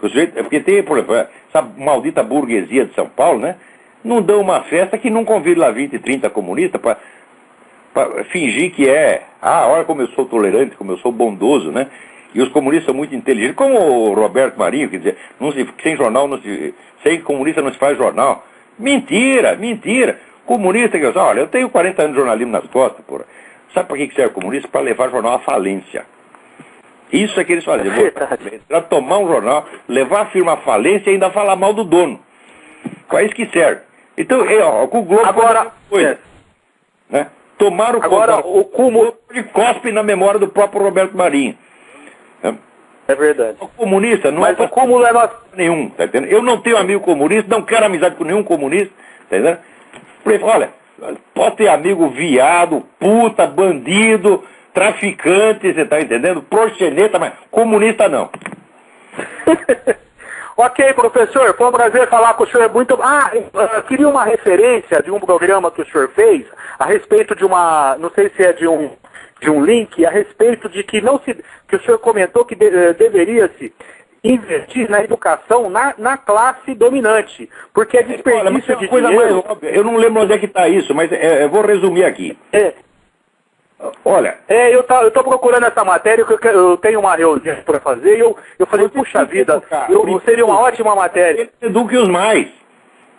Porque tem, por exemplo, essa maldita burguesia de São Paulo, né? Não dão uma festa que não convida lá 20, 30 comunistas para fingir que olha como eu sou tolerante, como eu sou bondoso, né? E os comunistas são muito inteligentes, como o Roberto Marinho, quer dizer, sem jornal, sem comunista não se faz jornal. Mentira. Comunista, que olha, eu tenho 40 anos de jornalismo nas costas, porra. Sabe para que serve comunista? Para levar jornal à falência. Isso é que eles fazem. Para tomar um jornal, levar a firma à falência e ainda falar mal do dono. Para isso que serve. Então, com o Globo... Agora... Coisa, né? Tomaram agora, o cúmulo de cospe na memória do próprio Roberto Marinho. É verdade. O comunista não Mas é o cúmulo é nenhum, tá entendendo? Eu não tenho amigo comunista, não quero amizade com nenhum comunista, tá entendendo? Olha, pode ter amigo viado, puta, bandido, traficante, você tá entendendo? Proxeneta, mas comunista não. Ok, professor, foi um prazer falar com o senhor. Muito. Eu queria uma referência de um programa que o senhor fez a respeito de uma, não sei se é de um link, a respeito de que que o senhor comentou que deveria se investir na educação na classe dominante, porque é desperdício de coisa dinheiro. Mais óbvia. Eu não lembro onde é que está isso, mas eu vou resumir aqui. Olha. Eu tô procurando essa matéria, que eu tenho uma reunião para fazer, e eu falei, puxa vida, seria uma ótima matéria. Eduque os mais.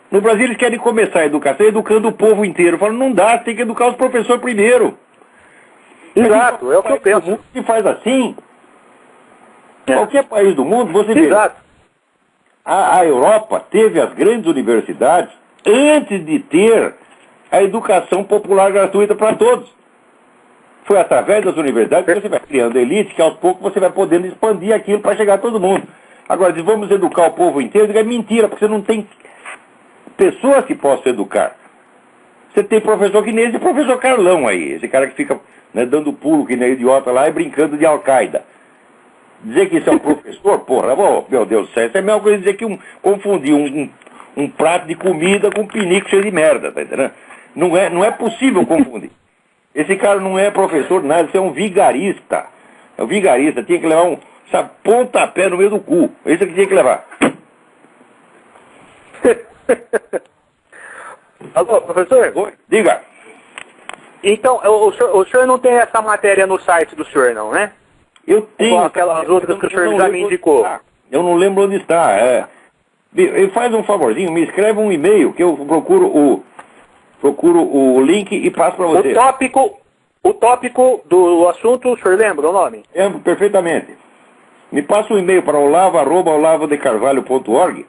No Brasil eles querem começar a educação educando o povo inteiro. Eu falo, não dá, tem que educar os professores primeiro. Exato, é o que eu penso. Se faz assim, qualquer país do mundo, você vê. Exato. A Europa teve as grandes universidades antes de ter a educação popular gratuita para todos. Foi através das universidades que você vai criando elite, que aos poucos você vai podendo expandir aquilo para chegar a todo mundo. Agora, se vamos educar o povo inteiro, é mentira, porque você não tem pessoas que possam educar. Você tem professor que nem esse professor Carlão aí, esse cara que fica dando pulo que nem idiota lá e brincando de Al-Qaeda. Dizer que isso é um professor, porra, meu Deus do céu, isso é a mesma coisa dizer que confundir um prato de comida com um pinico cheio de merda, tá entendendo? Não é possível confundir. Esse cara não é professor nada, isso é um vigarista. É um vigarista, tinha que levar pontapé no meio do cu. Esse é que tinha que levar. Alô, professor? Oi, diga. Então, o senhor não tem essa matéria no site do senhor, não, né? Eu tenho. Com aquelas outras que o senhor já me indicou. Eu não lembro onde está. Faz um favorzinho, me escreve um e-mail que eu procuro o link e passo para você. O tópico do assunto, o senhor lembra o nome? Lembro perfeitamente. Me passa um e-mail para olavo@olavodecarvalho.org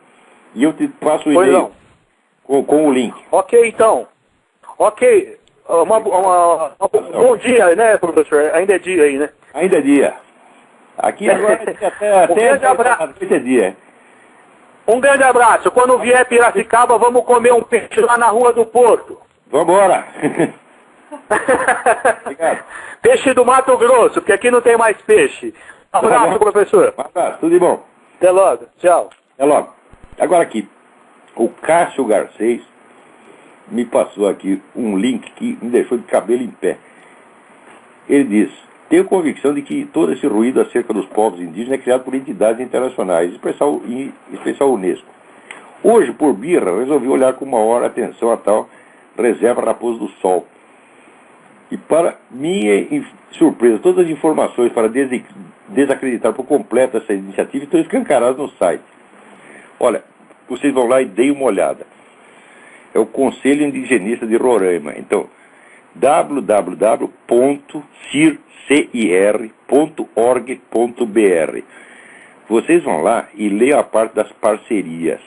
e eu te passo o e-mail com o link. Ok, então. Ok. Bom dia, né, professor? Ainda é dia aí, né? Ainda é dia. Aqui agora até dia. Um grande abraço. Quando vier Piracicaba, vamos comer um peixe lá na Rua do Porto. Vambora. Peixe do Mato Grosso, porque aqui não tem mais peixe. Um abraço, professor. Um abraço, tudo de bom. Até logo. Tchau. Até logo. Agora aqui, o Cássio Garcês me passou aqui um link que me deixou de cabelo em pé. Ele diz: tenho convicção de que todo esse ruído acerca dos povos indígenas é criado por entidades internacionais, em especial a Unesco. Hoje, por birra, resolvi olhar com maior atenção a tal reserva Raposo do Sol. E para minha surpresa, todas as informações para desacreditar por completo essa iniciativa estão escancaradas no site. Olha, vocês vão lá e deem uma olhada. É o Conselho Indigenista de Roraima. Então, www.cir.org.br. Vocês vão lá e leiam a parte das parcerias.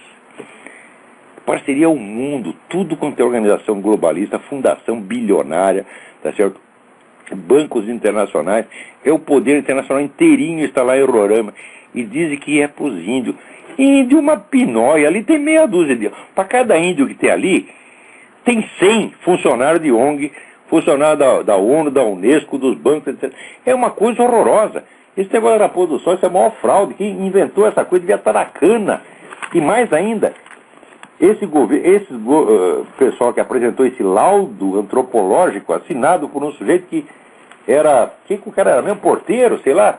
Parceria é um mundo, tudo quanto é organização globalista, fundação bilionária, tá certo? Bancos internacionais, o poder internacional inteirinho está lá em Roraima e dizem que é pros índios. Índio uma pinóia, ali tem meia dúzia de... Para cada índio que tem ali, tem 100 funcionários de ONG, funcionários da ONU, da Unesco, dos bancos, etc. É uma coisa horrorosa. Esse negócio da Raposo do Sol, isso é a maior fraude. Quem inventou essa coisa devia estar na cana. E mais ainda, pessoal que apresentou esse laudo antropológico assinado por um sujeito que era... Quem que o cara era mesmo? Porteiro, sei lá.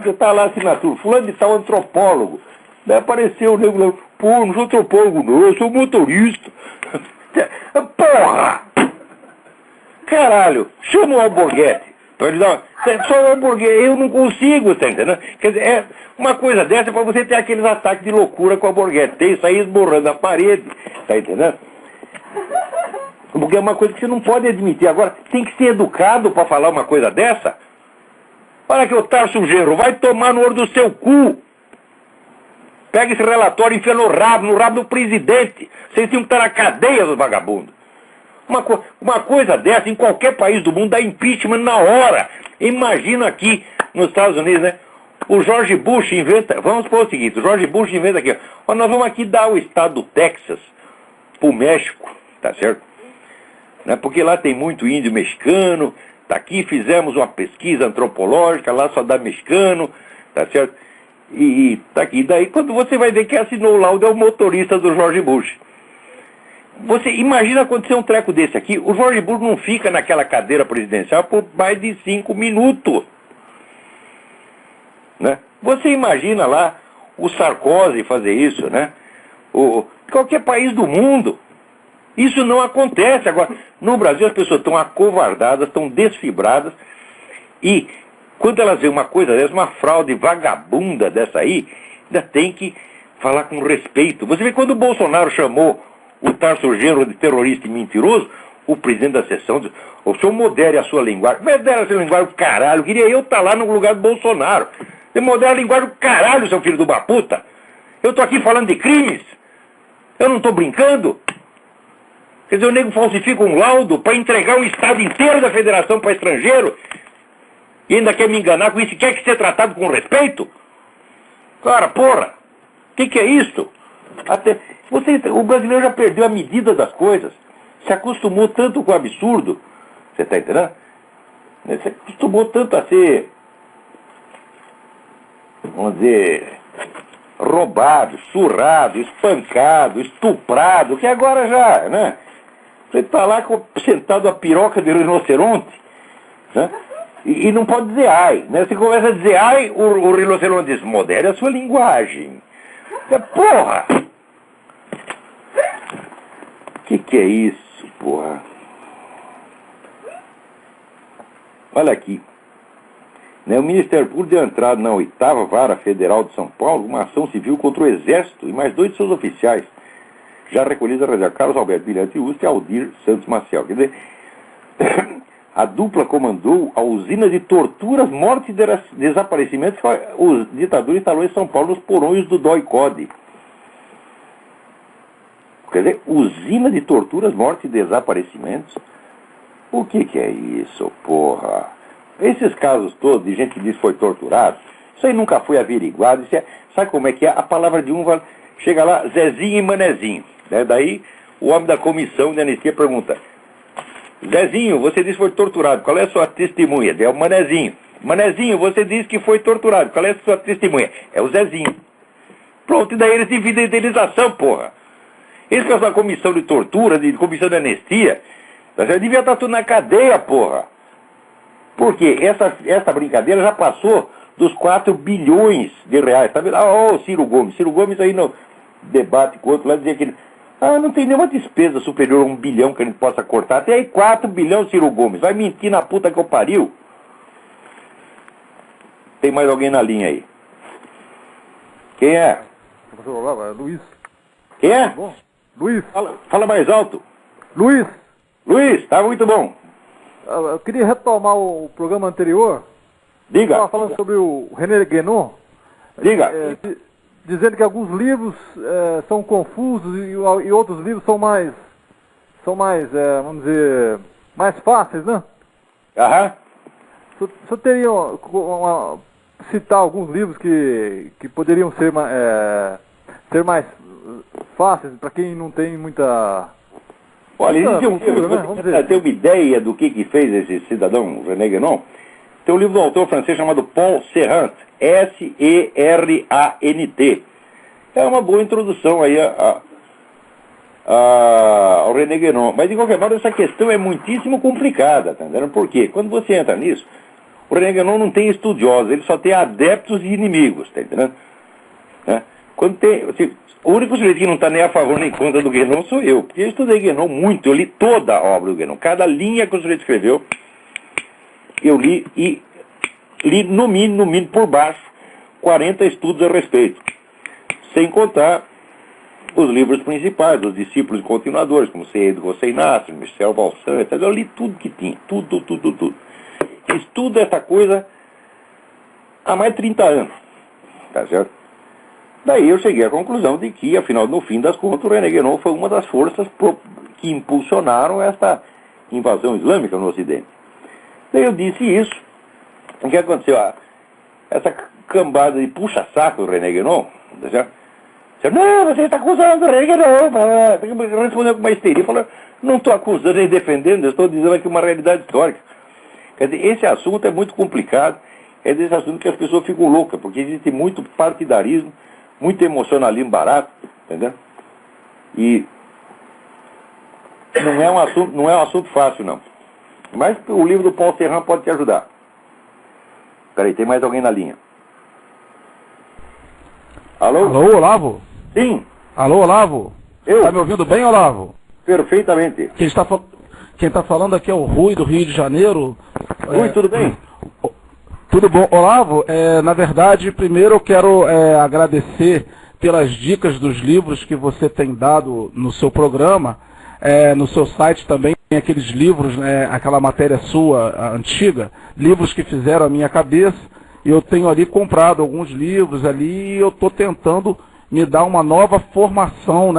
Está lá a assinatura. Fulano de tal antropólogo. Daí apareceu o nego, pô, não sou antropólogo não, eu sou motorista. Porra! Caralho, chama o Alborguete. Só o Alborguete, eu não consigo, tá entendendo? Quer dizer, uma coisa dessa é para você ter aqueles ataques de loucura com o Alborguete. Tem isso aí esborrando a parede, tá entendendo? Porque é uma coisa que você não pode admitir. Agora, tem que ser educado para falar uma coisa dessa. Olha que o Tarso Genro, vai tomar no olho do seu cu. Pega esse relatório e enfia no rabo do presidente. Vocês tinham que estar na cadeia, dos vagabundos. Uma coisa dessa, em qualquer país do mundo, dá impeachment na hora. Imagina aqui nos Estados Unidos, né? O George Bush inventa, vamos supor o seguinte, o George Bush inventa aqui, ó, nós vamos aqui dar o estado do Texas pro México, tá certo? Né? Porque lá tem muito índio mexicano, tá aqui, fizemos uma pesquisa antropológica, lá só dá mexicano, tá certo? E tá aqui, daí quando você vai ver que assinou o laudo é o motorista do George Bush. Você imagina acontecer um treco desse aqui, o George Bush não fica naquela cadeira presidencial por mais de 5 minutos. Né? Você imagina lá o Sarkozy fazer isso, né? Qualquer país do mundo. Isso não acontece. Agora, no Brasil as pessoas estão acovardadas, estão desfibradas, e quando elas veem uma coisa dessa, uma fraude vagabunda dessa aí, ainda tem que falar com respeito. Você vê quando o Bolsonaro chamou o Tarso Genro de terrorista e mentiroso, o presidente da sessão disse, o senhor modere a sua linguagem. Modere a sua linguagem, caralho, queria eu estar lá no lugar do Bolsonaro. Você modera a linguagem do caralho, seu filho de uma puta. Eu estou aqui falando de crimes. Eu não estou brincando. Quer dizer, o nego falsifica um laudo para entregar o estado inteiro da federação para estrangeiro e ainda quer me enganar com isso, quer que ser tratado com respeito? Cara, porra, o que é isso? O brasileiro já perdeu a medida das coisas, se acostumou tanto com o absurdo, você está entendendo? Se acostumou tanto a ser, vamos dizer, roubado, surrado, espancado, estuprado, que agora já, né? Você está lá sentado a piroca de rinoceronte, né? E não pode dizer ai, né? Você começa a dizer ai, o rinoceronte diz, modere a sua linguagem. Porra! Que é isso, porra? Olha aqui. Né, o Ministério Público deu entrada na 8ª Vara Federal de São Paulo uma ação civil contra o Exército e mais 2 de seus oficiais, já recolhidos a reserva Carlos Alberto Brilhante Ustra e Aldir Santos Maciel. Quer dizer, a dupla comandou a usina de torturas, mortes e desaparecimentos que o ditador instalou em São Paulo nos porões do DOI-CODE. Quer dizer, usina de torturas, mortes e desaparecimentos? O que é isso, porra? Esses casos todos de gente que diz que foi torturado, isso aí nunca foi averiguado. Sabe como é que é? A palavra de um chega lá, Zezinho e Manezinho. Né? Daí o homem da comissão de anistia pergunta, Zezinho, você disse que foi torturado, qual é a sua testemunha? É o Manezinho. Manezinho, você disse que foi torturado, qual é a sua testemunha? É o Zezinho. Pronto, e daí eles dividem a indenização, porra. Eles que são a comissão de tortura, de comissão de anistia, devia estar tudo na cadeia, porra. Porque essa brincadeira já passou dos 4 bilhões de reais. Tá vendo? O Ciro Gomes. Ciro Gomes aí no debate com outro lá dizia que não tem nenhuma despesa superior a 1 bilhão que a gente possa cortar. Até aí 4 bilhões, Ciro Gomes. Vai mentir na puta que eu pariu. Tem mais alguém na linha aí? Quem é? Luiz. Quem é? Bom. Luiz. Fala mais alto. Luiz. Luiz, tá muito bom. Eu queria retomar o programa anterior. Diga. Estava falando sobre o René Guénon. Diga. Dizendo que alguns livros são confusos e outros livros são mais, vamos dizer, mais fáceis, né? Aham. O senhor teria citar alguns livros que poderiam ser mais fáceis para quem não tem muita... Olha, existe um livro, você tem uma ideia do que fez esse cidadão, René Guénon? Tem um livro do autor francês chamado Paul Serrant, S-E-R-A-N-T. É uma boa introdução aí ao René Guénon. Mas, de qualquer modo, essa questão é muitíssimo complicada, tá entendendo? Por quê? Quando você entra nisso, o René Guénon não tem estudiosos, ele só tem adeptos e inimigos, tá entendendo? Né? Quando tem... O único sujeito que não está nem a favor nem contra do Guénon sou eu, porque eu estudei Guénon muito, eu li toda a obra do Guénon, cada linha que o sujeito escreveu, eu li e li no mínimo por baixo, 40 estudos a respeito, sem contar os livros principais, os discípulos e continuadores, como José Inácio, Michel Valsan, etc. Eu li tudo que tinha, tudo. Estudo essa coisa há mais de 30 anos, tá certo? Daí eu cheguei à conclusão de que, afinal, no fim das contas, o René Guénon foi uma das forças que impulsionaram esta invasão islâmica no Ocidente. Daí eu disse isso. O que aconteceu? Essa cambada de puxa-saco do René Guénon, tá certo? Não, você está acusando o René Guénon. Respondeu com uma histeria, falou, não estou acusando nem defendendo, eu estou dizendo aqui uma realidade histórica. Quer dizer, esse assunto é muito complicado, é desse assunto que as pessoas ficam loucas, porque existe muito partidarismo, muito emocionalismo barato, entendeu? E não é um assunto fácil, não. Mas o livro do Paul Serran pode te ajudar. Peraí, tem mais alguém na linha. Alô? Alô, Olavo? Sim. Alô, Olavo? Eu? Tá me ouvindo bem, Olavo? Perfeitamente. Quem está falando aqui é o Rui, do Rio de Janeiro. Rui, tudo bem? Tudo bom. Olavo, na verdade, primeiro eu quero agradecer pelas dicas dos livros que você tem dado no seu programa. No seu site também tem aqueles livros, aquela matéria sua antiga, livros que fizeram a minha cabeça. E eu tenho ali comprado alguns livros ali e eu estou tentando me dar uma nova formação,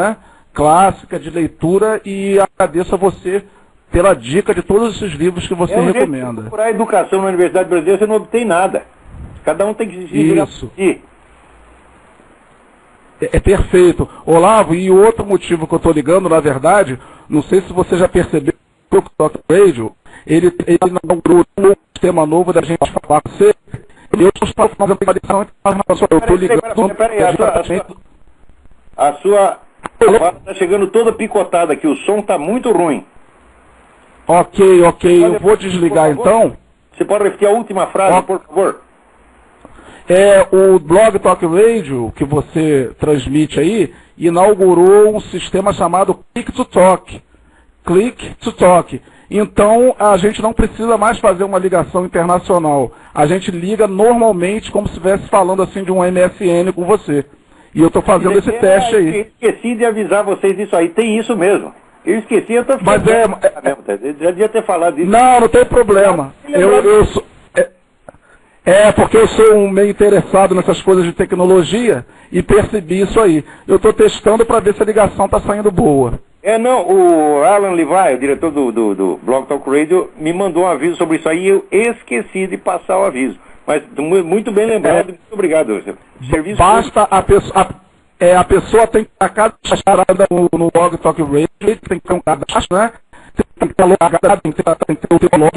clássica de leitura, e agradeço a você pela dica de todos esses livros que você recomenda. Por a educação na Universidade Brasileira você não obtém nada. Cada um tem que se virar por si. É perfeito. Olavo, e outro motivo que eu estou ligando, na verdade, não sei se você já percebeu, o Talk Radio, ele inaugurou um sistema novo da gente falar com você. Eu estou fazendo uma ligação entre nós. Eu estou ligando. Peraí, a sua está chegando toda picotada aqui, o som está muito ruim. Ok, eu vou desligar então. Você pode repetir a última frase, por favor? O Blog Talk Radio, que você transmite aí, inaugurou um sistema chamado Click to Talk. Click to Talk. Então, a gente não precisa mais fazer uma ligação internacional. A gente liga normalmente como se estivesse falando assim de um MSN com você. E eu estou fazendo esse teste aí. Eu esqueci de avisar vocês disso aí. Tem isso mesmo. Eu esqueci, eu estou ficando... Eu já devia ter falado disso. Não tem problema. Porque eu sou meio interessado nessas coisas de tecnologia e percebi isso aí. Eu estou testando para ver se a ligação está saindo boa. O Alan Levi, o diretor do Blog Talk Radio, me mandou um aviso sobre isso aí e eu esqueci de passar o aviso. Mas muito bem lembrado, muito obrigado. Serviço basta a pessoa tem que estar cadastrada no Blog Talk Radio, tem que ter um cadastro, tem que ter logado, tem que ter o teu log,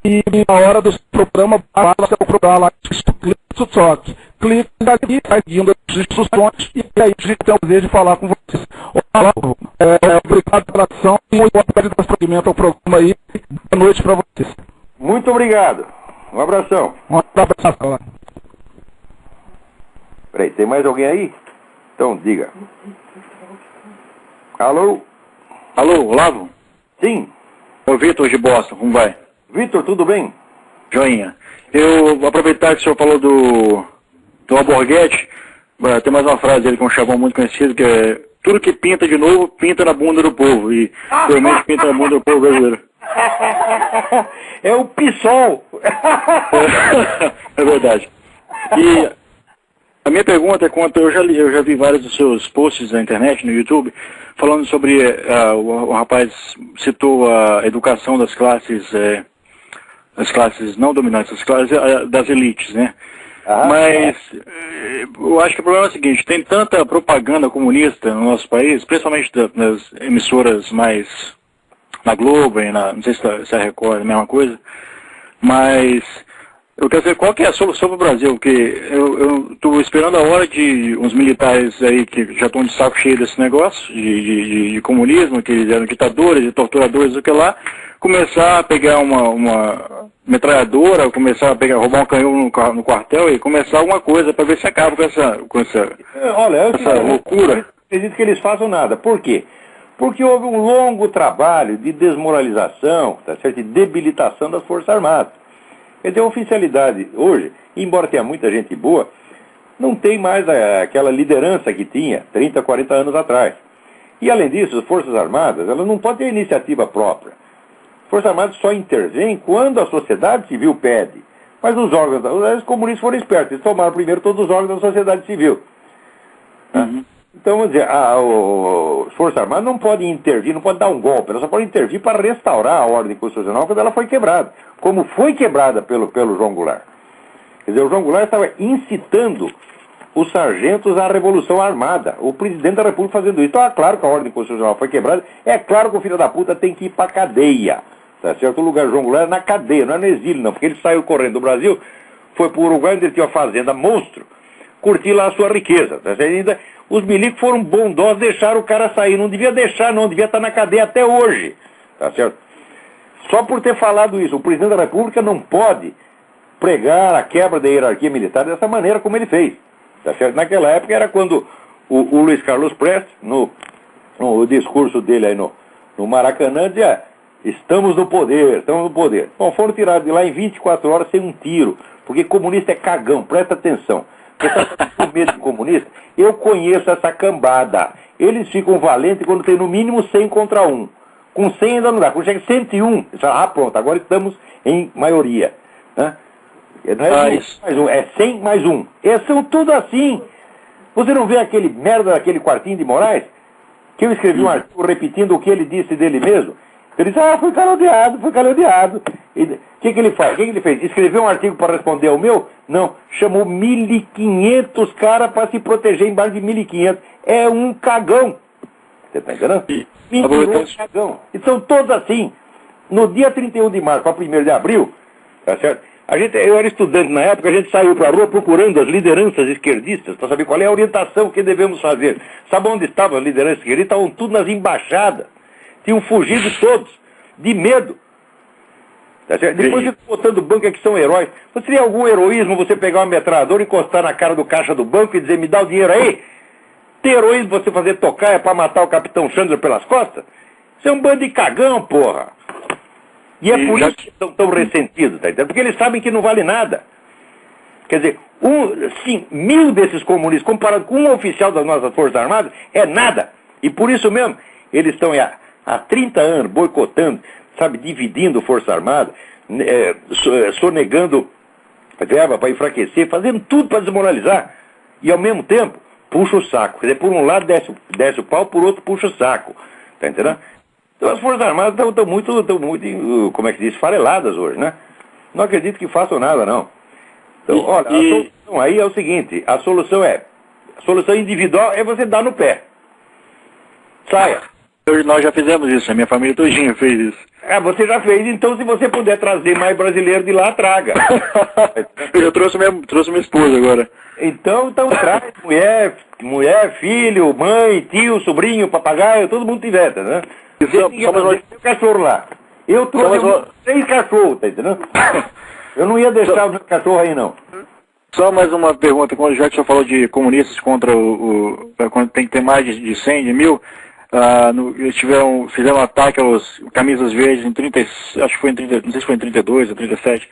e na hora do programa, fala o programa lá, clica to talk. Clica aqui, vai guiando as instruções, e aí a gente tem o prazer de falar com vocês. Obrigado pela atenção, e muito obrigado pelo prosseguimento ao programa aí. Boa noite para vocês. Muito obrigado. Um abração. Um abraço. Peraí, tem mais alguém aí? Então, diga. Alô? Alô, Olavo? Sim. É o Vitor de Boston, como vai? Vitor, tudo bem? Joinha. Eu vou aproveitar que o senhor falou do Alborguete, tem mais uma frase dele que é um chavão muito conhecido, que é: tudo que pinta de novo, pinta na bunda do povo. E realmente pinta na bunda do povo brasileiro. É o PSOL. É verdade. E a minha pergunta é quanto, eu já vi vários dos seus posts na internet, no YouTube, falando sobre, o rapaz citou a educação das classes não dominantes, as classes das elites, Mas eu acho que o problema é o seguinte: tem tanta propaganda comunista no nosso país, principalmente nas emissoras mais na Globo, não sei se a Record é a mesma coisa, mas eu quero saber qual que é a solução para o Brasil, porque eu estou esperando a hora de uns militares aí que já estão de saco cheio desse negócio, de comunismo, que eles eram ditadores e torturadores, o que lá, começar a pegar uma metralhadora, começar a roubar um canhão no quartel e começar alguma coisa para ver se acaba com essa loucura. Eu acredito que eles façam nada. Por quê? Porque houve um longo trabalho de desmoralização, de debilitação das Forças Armadas. Quer dizer, a oficialidade hoje, embora tenha muita gente boa, não tem mais aquela liderança que tinha 30, 40 anos atrás. E além disso, as Forças Armadas, elas não podem ter iniciativa própria. As Forças Armadas só intervêm quando a sociedade civil pede. Mas os órgãos, os comunistas foram espertos, eles tomaram primeiro todos os órgãos da sociedade civil. Uhum. Então, vamos dizer, as Forças Armadas não podem intervir, não podem dar um golpe, elas só podem intervir para restaurar a ordem constitucional quando ela foi quebrada, como foi quebrada pelo João Goulart. Quer dizer, o João Goulart estava incitando os sargentos à revolução armada, o presidente da República fazendo isso. Então é claro que a ordem constitucional foi quebrada, é claro que o filho da puta tem que ir para cadeia, tá certo? O lugar do João Goulart é na cadeia, não é no exílio não, porque ele saiu correndo do Brasil, foi para o Uruguai, onde ele tinha uma fazenda monstro, curtir lá a sua riqueza, tá certo? Ainda, os milicos foram bondosos, deixaram o cara sair, não devia deixar não, devia estar na cadeia até hoje, tá certo? Só por ter falado isso, o presidente da República não pode pregar a quebra da hierarquia militar dessa maneira como ele fez. Tá certo? Naquela época era quando o Luiz Carlos Prestes, no discurso dele aí no Maracanã, dizia: estamos no poder, estamos no poder. Bom, foram tirados de lá em 24 horas sem um tiro, porque comunista é cagão, presta atenção. Você está com medo de comunista? Eu conheço essa cambada. Eles ficam valentes quando tem no mínimo 100 contra 1. Com 100 ainda não dá, quando chega 101, eles falam: pronto, agora estamos em maioria. Né? Não é mais um, é 100 mais um. Eles são tudo assim. Você não vê aquele merda daquele Quartinho de Moraes? Que eu escrevi um artigo repetindo o que ele disse dele mesmo. Ele disse: fui caluniado, fui caluniado. O que ele faz? O que ele fez? Escreveu um artigo para responder ao meu? Não. Chamou 1.500 caras para se proteger embaixo de 1.500. É um cagão. Você está entendendo? Mentiroso cagão. E são todos assim. No dia 31 de março para 1º de abril, tá certo? Eu era estudante na época, a gente saiu para a rua procurando as lideranças esquerdistas para saber qual é a orientação que devemos fazer. Sabe onde estavam as lideranças esquerdistas? Estavam tudo nas embaixadas. Tinham fugido todos, de medo. Tá certo? Depois você botando banca que são heróis. Você teria algum heroísmo você pegar uma metralhadora, encostar na cara do caixa do banco e dizer: me dá o dinheiro aí? Ter heroísmo você fazer tocaia para matar o capitão Chandler pelas costas? Isso é um bando de cagão, porra. E é por isso que estão tão ressentidos, tá entendendo? Porque eles sabem que não vale nada. Quer dizer, 1.000 desses comunistas, comparado com um oficial das nossas Forças Armadas, é nada. E por isso mesmo, eles estão há 30 anos boicotando, sabe, dividindo Força Armada, sonegando verba para enfraquecer, fazendo tudo para desmoralizar. E ao mesmo tempo, puxa o saco. Quer dizer, por um lado desce o pau, por outro puxa o saco. Tá entendendo? Então as Forças Armadas estão muito, como é que diz, fareladas hoje, né? Não acredito que façam nada, não. Então, olha, a solução aí é o seguinte: a solução individual é você dar no pé. Saia. Nós já fizemos isso, a minha família todinha fez isso. Você já fez, então se você puder trazer mais brasileiro de lá, traga. Eu trouxe minha esposa agora. Então traz mulher, filho, mãe, tio, sobrinho, papagaio, todo mundo tiver, tá, né? Tem cachorro lá. Eu trouxe 3 cachorros, tá entendendo? Eu não ia deixar o cachorro aí, não. Só mais uma pergunta, já que você falou de comunistas contra quando tem que ter mais de 100, de 1.000, fizeram um ataque aos camisas verdes em 30, acho que foi em 30, não sei se foi em 32 ou 37.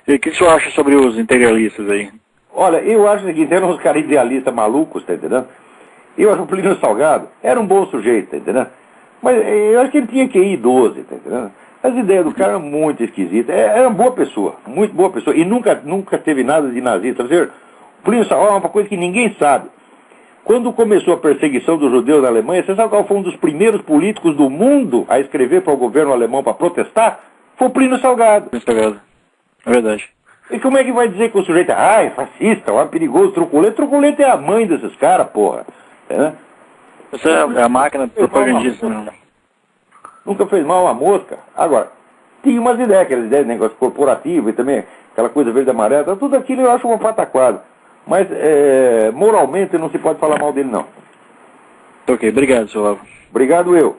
E o que o senhor acha sobre os integralistas aí? Olha, eu acho que eram uns caras idealistas malucos, tá entendendo? Eu acho que o Plínio Salgado era um bom sujeito, tá entendendo? Mas eu acho que ele tinha que ir 12, tá entendendo? As ideias do cara eram muito esquisitas. Era uma boa pessoa, muito boa pessoa. E nunca teve nada de nazista. O Plínio Salgado é uma coisa que ninguém sabe. Quando começou a perseguição dos judeus na Alemanha, você sabe qual foi um dos primeiros políticos do mundo a escrever para o governo alemão para protestar? Foi o Plínio Salgado. É verdade. E como é que vai dizer que o sujeito é fascista, perigoso, truculento? Truculento é a mãe desses caras, porra. Você é a máquina propagandista, não. Nunca fez mal uma mosca. Agora, tinha umas ideias, aquelas ideias de negócio corporativo e também aquela coisa verde e amarela, tudo aquilo eu acho uma pataquada. Mas, moralmente, não se pode falar mal dele, não. Ok, obrigado, senhor Lavo. Obrigado eu.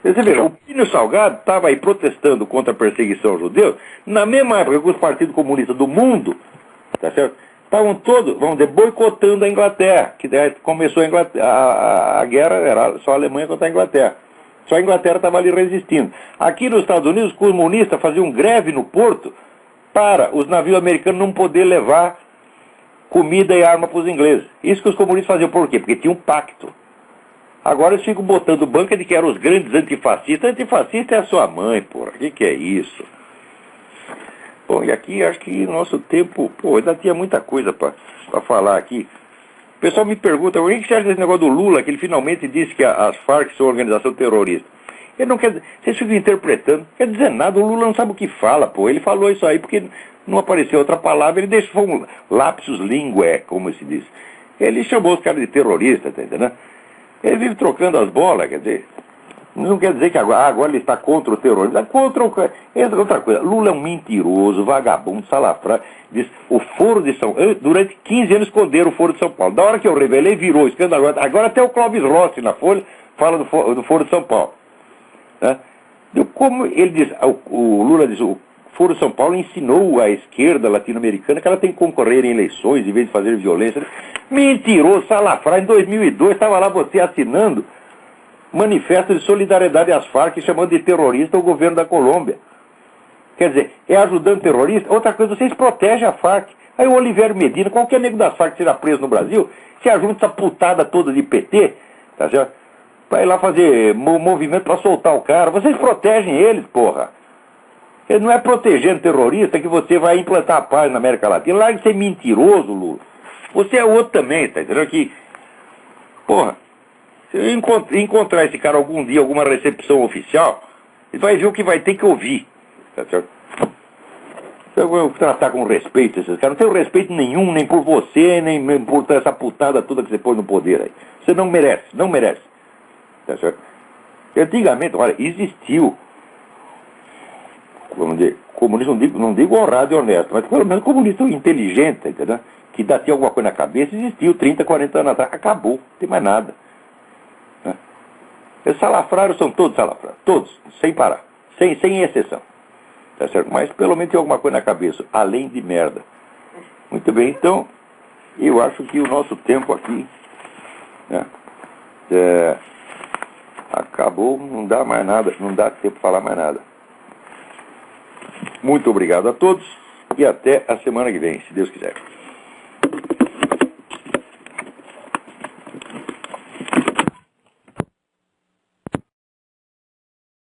Você vê, o Plínio Salgado estava aí protestando contra a perseguição aos judeus, na mesma época que os partidos comunistas do mundo, tá certo? Estavam todos, vamos dizer, boicotando a Inglaterra, que daí começou a guerra, era só a Alemanha contra a Inglaterra. Só a Inglaterra estava ali resistindo. Aqui nos Estados Unidos, os comunistas faziam greve no porto para os navios americanos não poder levar comida e arma para os ingleses. Isso que os comunistas faziam por quê? Porque tinha um pacto. Agora eles ficam botando banca de que eram os grandes antifascistas. Antifascista é a sua mãe, porra. O que é isso? Bom, e aqui acho que nosso tempo... ainda tinha muita coisa para falar aqui. O pessoal me pergunta, o que você acha desse negócio do Lula, que ele finalmente disse que as Farc são organização terrorista? Ele não quer dizer, vocês ficam interpretando, não quer dizer nada, o Lula não sabe o que fala, pô. Ele falou isso aí porque não apareceu outra palavra, ele deixou um lapsus linguae, como se diz. Ele chamou os caras de terrorista, tá entendendo? Ele vive trocando as bolas, quer dizer, não quer dizer que agora ele está contra o terrorismo, está contra outra coisa. Lula é um mentiroso, vagabundo, salafrário. Diz, o Foro de São Paulo, durante 15 anos esconderam o Foro de São Paulo. Da hora que eu revelei, virou escândalo. Agora até o Clóvis Rossi na Folha fala do Foro de São Paulo. Né? Como ele diz, o Lula diz, o Foro de São Paulo ensinou à esquerda latino-americana que ela tem que concorrer em eleições em vez de fazer violência. Mentiroso, salafrário. Em 2002 estava lá você assinando manifesto de solidariedade às Farc, chamando de terrorista o governo da Colômbia. Quer dizer, é ajudando terrorista? Outra coisa, vocês protegem a Farc. Aí o Olivério Medina, qualquer nego das Farc seja preso no Brasil, se ajunta essa putada toda de PT, tá certo? Pra ir lá fazer movimento pra soltar o cara. Vocês protegem eles, porra. Ele não é protegendo terrorista que você vai implantar a paz na América Latina. Larga de ser mentiroso, Lula. Você é outro também, tá entendendo? Que, porra, se eu encontrar esse cara algum dia, alguma recepção oficial, ele vai ver o que vai ter que ouvir. Tá certo? Eu vou tratar com respeito esses caras. Não tenho respeito nenhum, nem por você, nem por essa putada toda que você pôs no poder aí. Você não merece, não merece. Tá certo? Antigamente, olha, existiu, vamos dizer, comunista, não digo honrado e honesto, mas pelo menos comunista inteligente, entendeu? Que tinha alguma coisa na cabeça, existiu 30, 40 anos atrás, acabou, não tem mais nada. Os salafrários são todos salafrários, todos, sem parar, sem exceção. Tá certo? Mas pelo menos tem alguma coisa na cabeça, além de merda. Muito bem, então, eu acho que o nosso tempo aqui, né, acabou, não dá mais nada, não dá tempo para falar mais nada. Muito obrigado a todos e até a semana que vem, se Deus quiser.